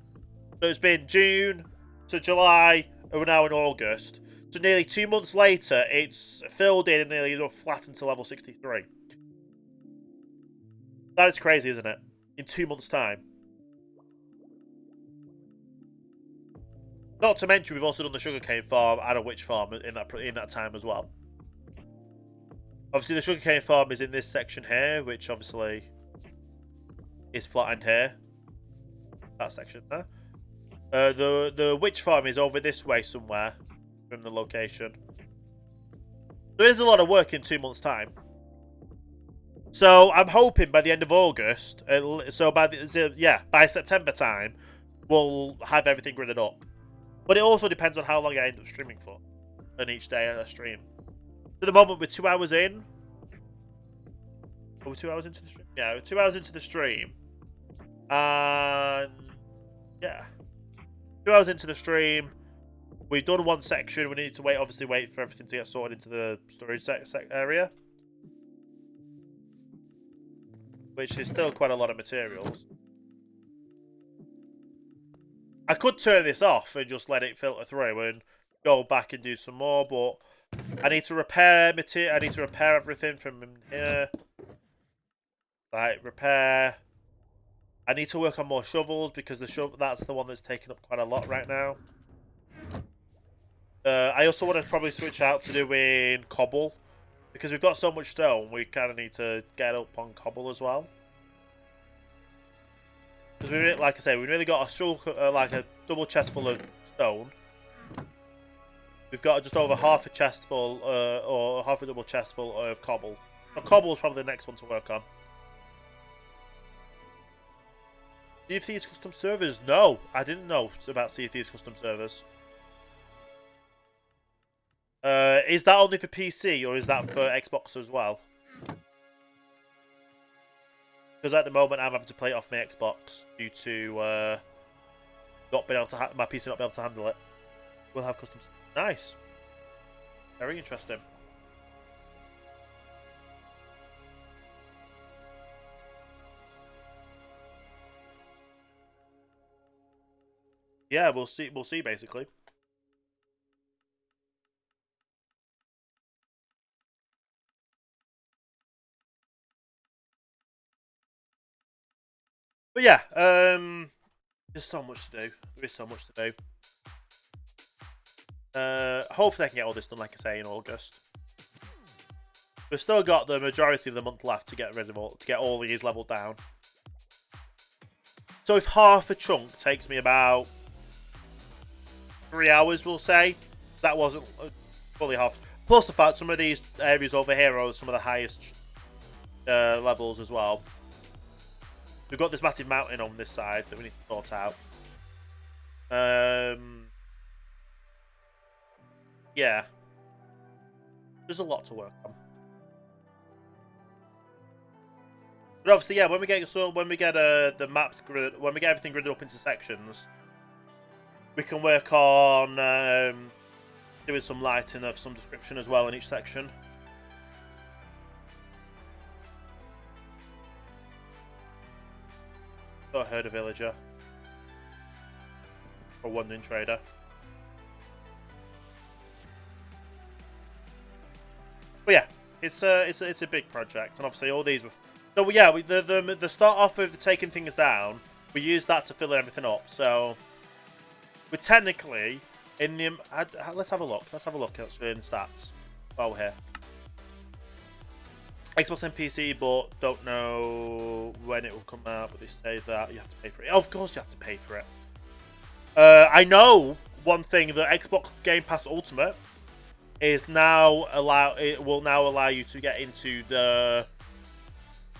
So it's been June to July, and we're now in August. So nearly 2 months later, it's filled in and nearly flattened to level 63. That is crazy, isn't it? In 2 months' time. Not to mention, we've also done the sugarcane farm and a witch farm in that time as well. Obviously, the sugarcane farm is in this section here, which obviously is flattened here. That section there. The witch farm is over this way somewhere from the location. There is a lot of work in 2 months' time. So I'm hoping by the end of August, by September time, we'll have everything gridded up. But it also depends on how long I end up streaming for, on each day I stream. At the moment, we're 2 hours in. Are we 2 hours into the stream? Yeah, we're 2 hours into the stream. And yeah, 2 hours into the stream. We've done one section. We need to wait for everything to get sorted into the storage area, which is still quite a lot of materials. I could turn this off and just let it filter through and go back and do some more, but I need to repair material. I need to repair everything from here. Like, repair. I need to work on more shovels because that's the one that's taking up quite a lot right now. I also want to probably switch out to doing cobble because we've got so much stone. We kind of need to get up on cobble as well. Because like I say, we really got like a double chest full of stone. We've got just over half a chest full, or half a double chest full of cobble. So cobble is probably the next one to work on. Sea of Thieves custom servers? No, I didn't know about Sea of Thieves custom servers. Is that only for PC or is that for Xbox as well? Because at the moment I'm having to play it off my Xbox due to not being able to my PC not being able to handle it. We'll have custom. Nice. Very interesting. Yeah, we'll see. We'll see. Basically. But yeah, there's so much to do. There is so much to do. Hopefully I can get all this done, like I say, in August. We've still got the majority of the month left to get rid of to get all these leveled down. So if half a chunk takes me about 3 hours, we'll say, that wasn't fully half. Plus the fact some of these areas over here are some of the highest levels as well. We've got this massive mountain on this side that we need to sort out. Yeah. There's a lot to work on. But obviously, yeah, when we get the mapped grid, when we get everything gridded up into sections, we can work on doing some lighting of some description as well in each section. Got a herd of villager or wandering trader. But yeah, it's a big project, and obviously all these were. So yeah, the start off with taking things down, we used that to fill everything up. So we're technically in the. Let's have a look. Let's have a look actually in stats while we're here. Xbox and PC, but don't know when it will come out. But they say that you have to pay for it. Oh, of course, you have to pay for it. I know one thing: that Xbox Game Pass Ultimate is now will now allow you to get into the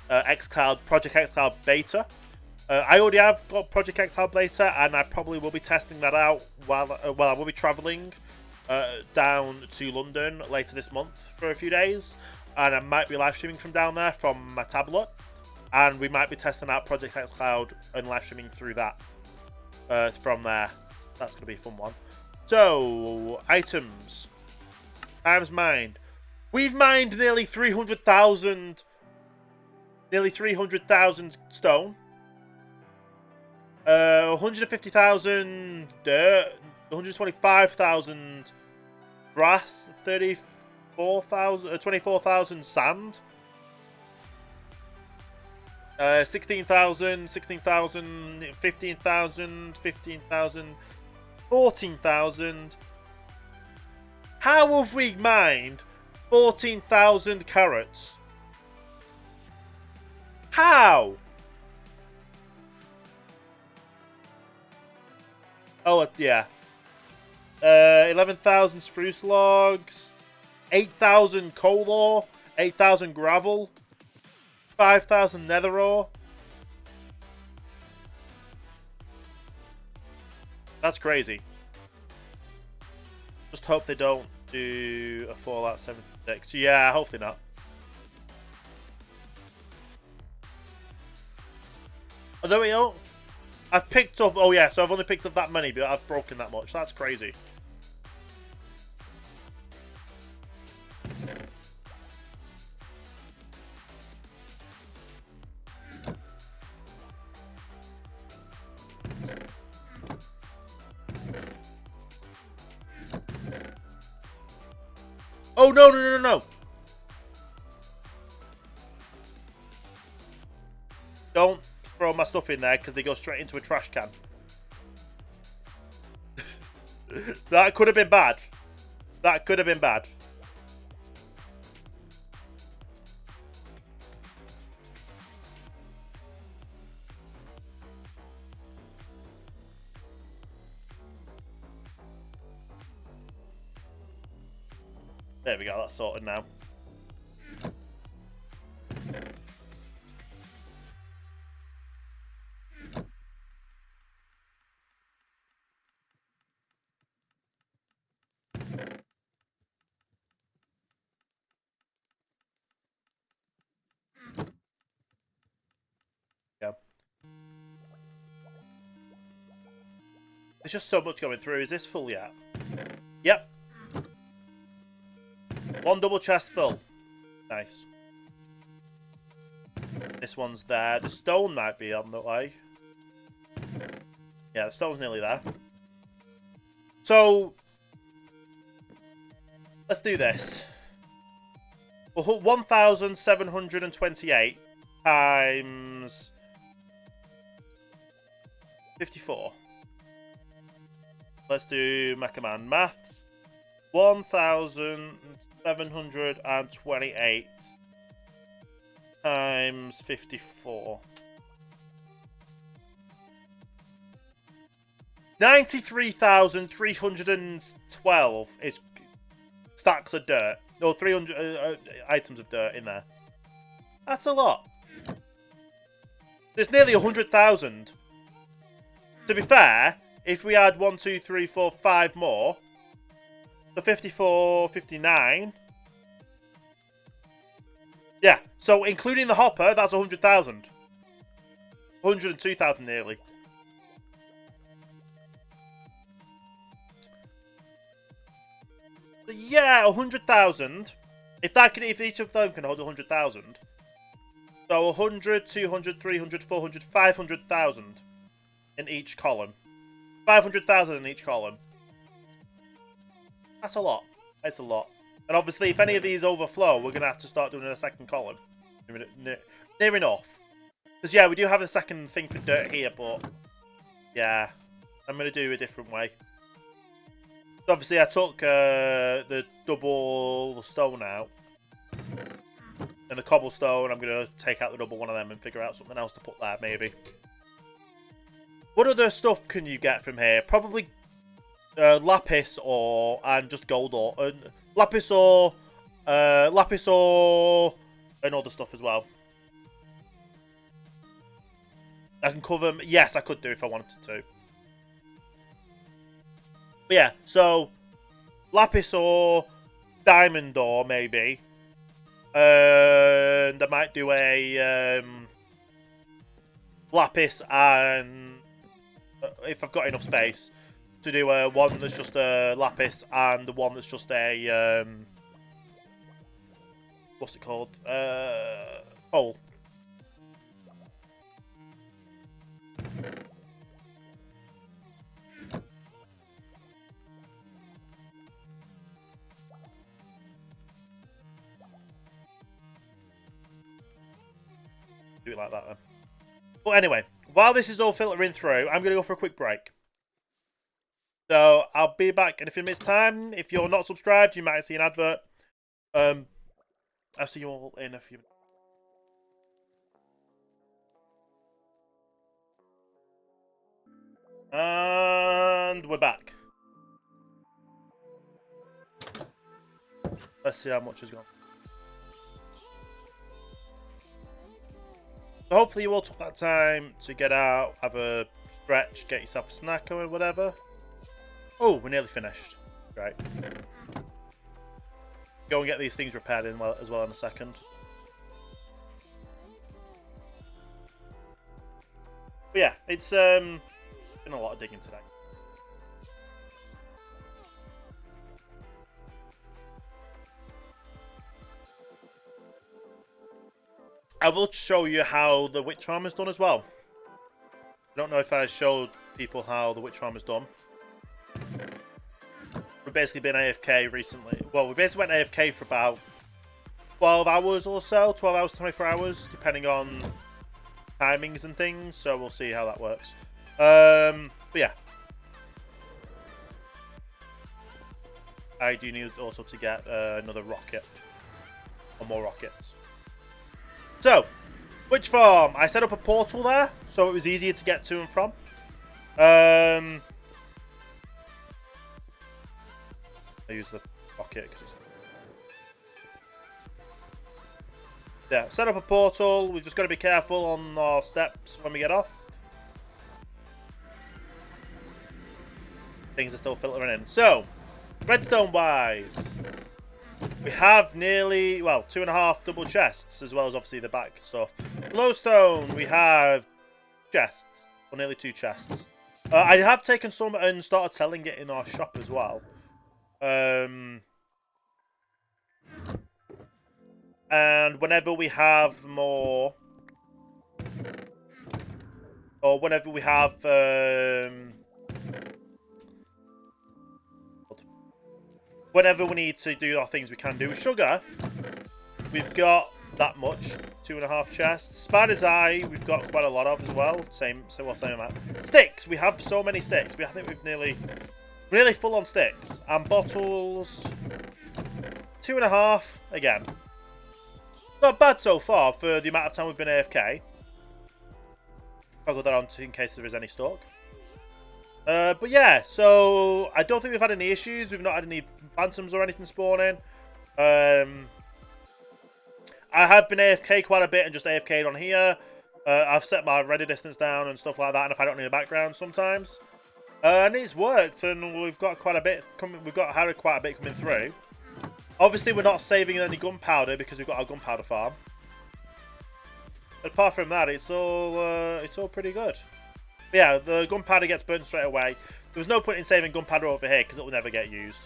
Project xCloud beta. I already have got Project xCloud beta, and I probably will be testing that out while I will be traveling down to London later this month for a few days, and I might be live streaming from down there from my tablet, and we might be testing out Project xCloud and live streaming through that from there. That's going to be a fun one. So items, times mined. We've mined nearly 300,000. Nearly 300,000 stone, 150,000 dirt, 125,000 brass, 24,000 sand, 16,000, 16,000, 15,000, 15,000, 14,000. How have we mined 14,000 carrots? How? Oh, yeah. 11,000 spruce logs, 8,000 coal ore, 8,000 gravel, 5,000 nether ore. That's crazy. Just hope they don't do a Fallout 76. Yeah, hopefully not. Although we don't, I've picked up. Oh yeah, so I've only picked up that many, but I've broken that much. That's crazy. Oh no no no no no! Don't throw my stuff in there because they go straight into a trash can. That could have been bad. That could have been bad. There we go, that's sorted now. Yeah. There's just so much going through. Is this full yet? Yep. One double chest full. Nice. This one's there. The stone might be on the way. Yeah, the stone's nearly there. So, let's do this. 1,728 times 54. Let's do Mecha Man maths. 1,728 times 54. 93,312 is stacks of dirt. No, 300 items of dirt in there. That's a lot. There's nearly 100,000. To be fair, if we had 1, 2, 3, 4, 5 more, so 54, 59. Yeah, so including the hopper, that's 100,000. 102,000 nearly. So yeah, 100,000. If each of them can hold 100,000. So 100, 200, 300, 400, 500,000 in each column. 500,000 in each column. That's a lot. It's a lot. And obviously, if any of these overflow, we're going to have to start doing a second column. Near enough. Because, yeah, we do have a second thing for dirt here, but... yeah. I'm going to do a different way. So obviously, I took the double stone out. And the cobblestone, I'm going to take out the double one of them and figure out something else to put there, maybe. What other stuff can you get from here? Probably lapis and just gold ore. Lapis ore, and other stuff as well. I can cover them. Yes, I could do if I wanted to. But yeah, so lapis ore, diamond ore, maybe. And I might do a lapis and if I've got enough space to do one that's just a lapis and the one that's just a what's it called? Coal. Do it like that then. But anyway, while this is all filtering through, I'm going to go for a quick break. So I'll be back in a few minutes' time. If you're not subscribed, you might see an advert. I'll see you all in a few minutes. And we're back. Let's see how much has gone. So hopefully you all took that time to get out, have a stretch, get yourself a snack or whatever. Oh, we're nearly finished. Right. Go and get these things repaired as well in a second. But yeah, it's been a lot of digging today. I will show you how the witch farm is done as well. I don't know if I showed people how the witch farm is done. We've basically been AFK recently. Well, we basically went AFK for about 12 hours or so. 12 hours, 24 hours, depending on timings and things. So we'll see how that works. But yeah. I do need also to get another rocket. Or more rockets. So, witch farm. I set up a portal there, so it was easier to get to and from. I use the rocket because it's... yeah, set up a portal. We've just got to be careful on our steps when we get off. Things are still filtering in. So, redstone-wise... we have nearly, well, 2.5 double chests, as well as obviously the back stuff. Glowstone, we have chests, or nearly 2 chests. I have taken some and started selling it in our shop as well. And whenever we have more, or whenever we have, whenever we need to do our things we can do. Sugar, we've got that much. 2.5 chests. Spider's Eye, we've got quite a lot of as well. Same amount. Sticks, we have so many sticks. I think we've nearly full on sticks. And bottles, 2.5 again. Not bad so far for the amount of time we've been AFK. I'll put that on in case there is any stock. But yeah, so I don't think we've had any issues. We've not had any phantoms or anything spawning. I have been AFK quite a bit and just AFK'd on here. I've set my ready distance down and stuff like that, and if I don't need the background sometimes. And it's worked, and we've got quite a bit coming. Had quite a bit coming through. Obviously, we're not saving any gunpowder because we've got our gunpowder farm. But apart from that, it's all pretty good. But yeah, the gunpowder gets burnt straight away. There was no point in saving gunpowder over here because it will never get used.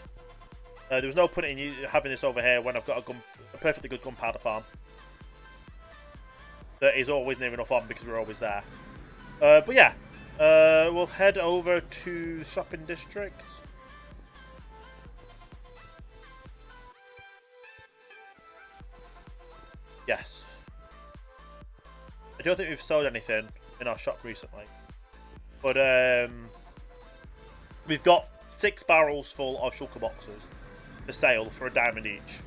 There was no point in having this over here when I've got a perfectly good gunpowder farm that is always near enough on because we're always there. But yeah, we'll head over to shopping district. Yes. I don't think we've sold anything in our shop recently. But we've got 6 barrels full of shulker boxes for sale for $1 each.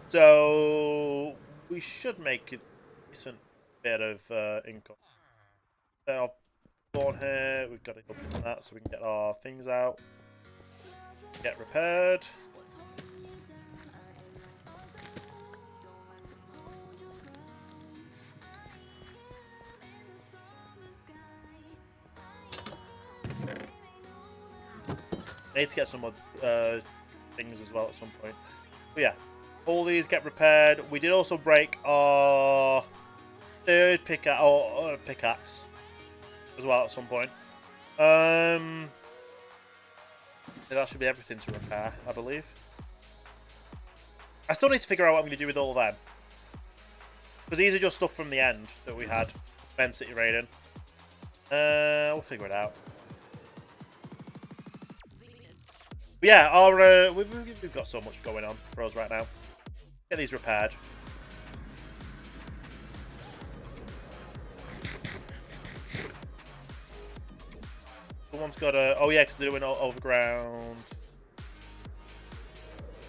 So we should make a decent bit of income. I'll spawn here. We've got to go for that so we can get our things out. Get repaired. I need to get some more things as well at some point. But yeah, all these get repaired. We did also break our 3rd pickaxe as well at some point. That should be everything to repair, I believe. I still need to figure out what I'm going to do with all of them. Because these are just stuff from the end that we had. Ben City raiding. We'll figure it out. But yeah, we've got so much going on for us right now. Get these repaired. Someone's got a... Oh yeah, because they're doing overground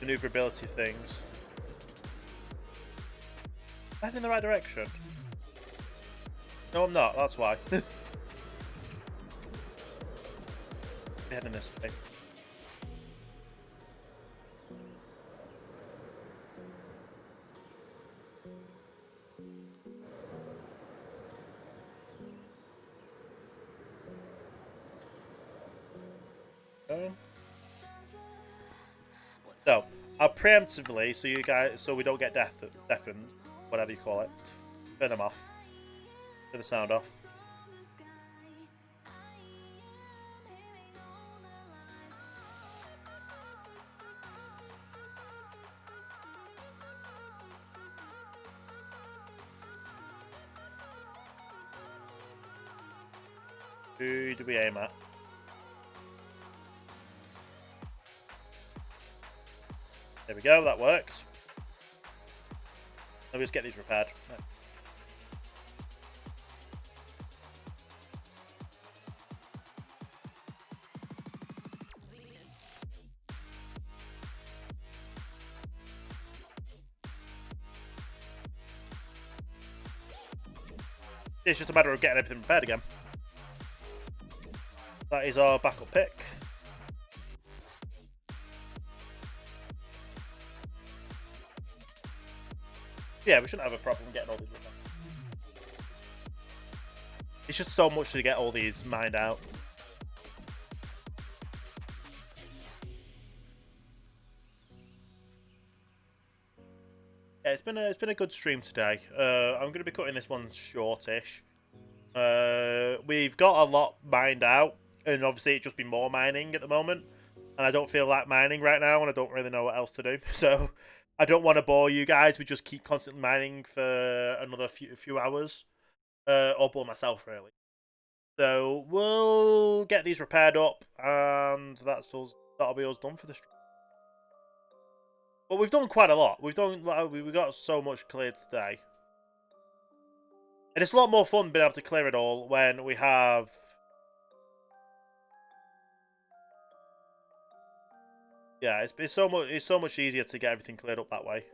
maneuverability things. Am I heading in the right direction? No, I'm not. That's why. I'm heading this way. So, I'll preemptively, so we don't get deafened, whatever you call it, turn them off. Turn the sound off. Who do we aim at? There we go, that worked. Let me just get these repaired. No. It's just a matter of getting everything repaired again. That is our backup pick. Yeah, we shouldn't have a problem getting all these repaired. It's just so much to get all these mined out. Yeah, it's been a good stream today. I'm going to be cutting this one shortish. We've got a lot mined out, and obviously it's just been more mining at the moment. And I don't feel like mining right now, and I don't really know what else to do. So I don't want to bore you guys. We just keep constantly mining for another few hours, or bore myself really. So we'll get these repaired up, and that'll be us done for the stream. But we've done quite a lot. We've got so much cleared today. And it's a lot more fun being able to clear it all when we have... Yeah, it's so much easier to get everything cleared up that way.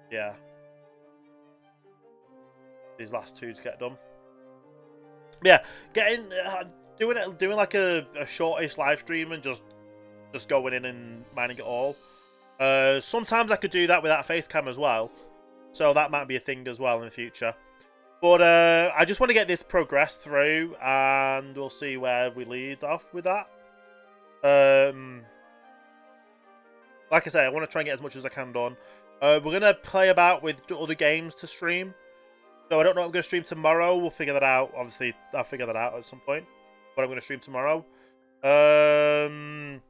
Yeah. These last two to get done. Yeah, doing like a shortish live stream and just going in and mining it all. Sometimes I could do that without a face cam as well, so that might be a thing as well in the future. But I just want to get this progressed through, and we'll see where we lead off with that. Like I say, I want to try and get as much as I can done. We're gonna play about with other games to stream. So I don't know what I'm going to stream tomorrow. We'll figure that out. Obviously, I'll figure that out at some point. But I'm going to stream tomorrow. I'm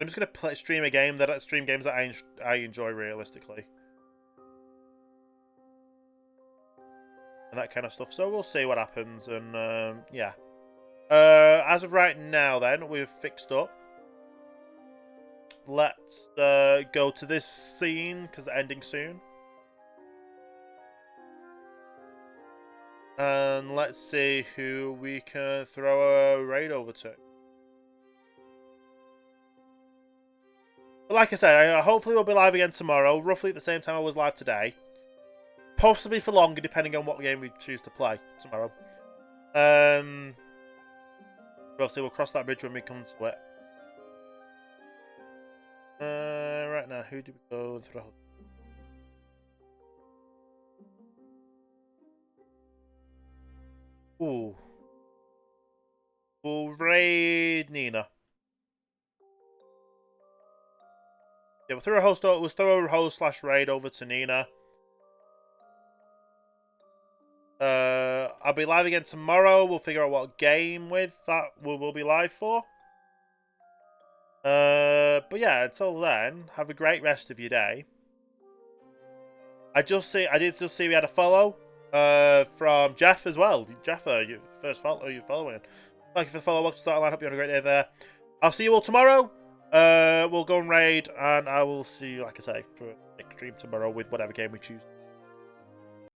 just going to stream games that I enjoy realistically. And that kind of stuff. So we'll see what happens. And yeah. As of right now then, we've fixed up. Let's go to this scene because it's ending soon. And let's see who we can throw a raid over to. But like I said, hopefully we'll be live again tomorrow, roughly at the same time I was live today. Possibly for longer, depending on what game we choose to play tomorrow. Obviously we'll cross that bridge when we come to it. Right now, who do we go and throw? Ooh. We'll raid Nina. Yeah, we'll throw a host / raid over to Nina. I'll be live again tomorrow. We'll figure out what game we'll be live for. But yeah, until then, have a great rest of your day. I did just see we had a follow from Jeff as well. Jeff, your first follow, you're following. Thank you for the follow. Welcome to Startline. Hope you had a great day there. I'll see you all tomorrow. We'll go and raid, and I will see you, like I say, for next stream tomorrow with whatever game we choose.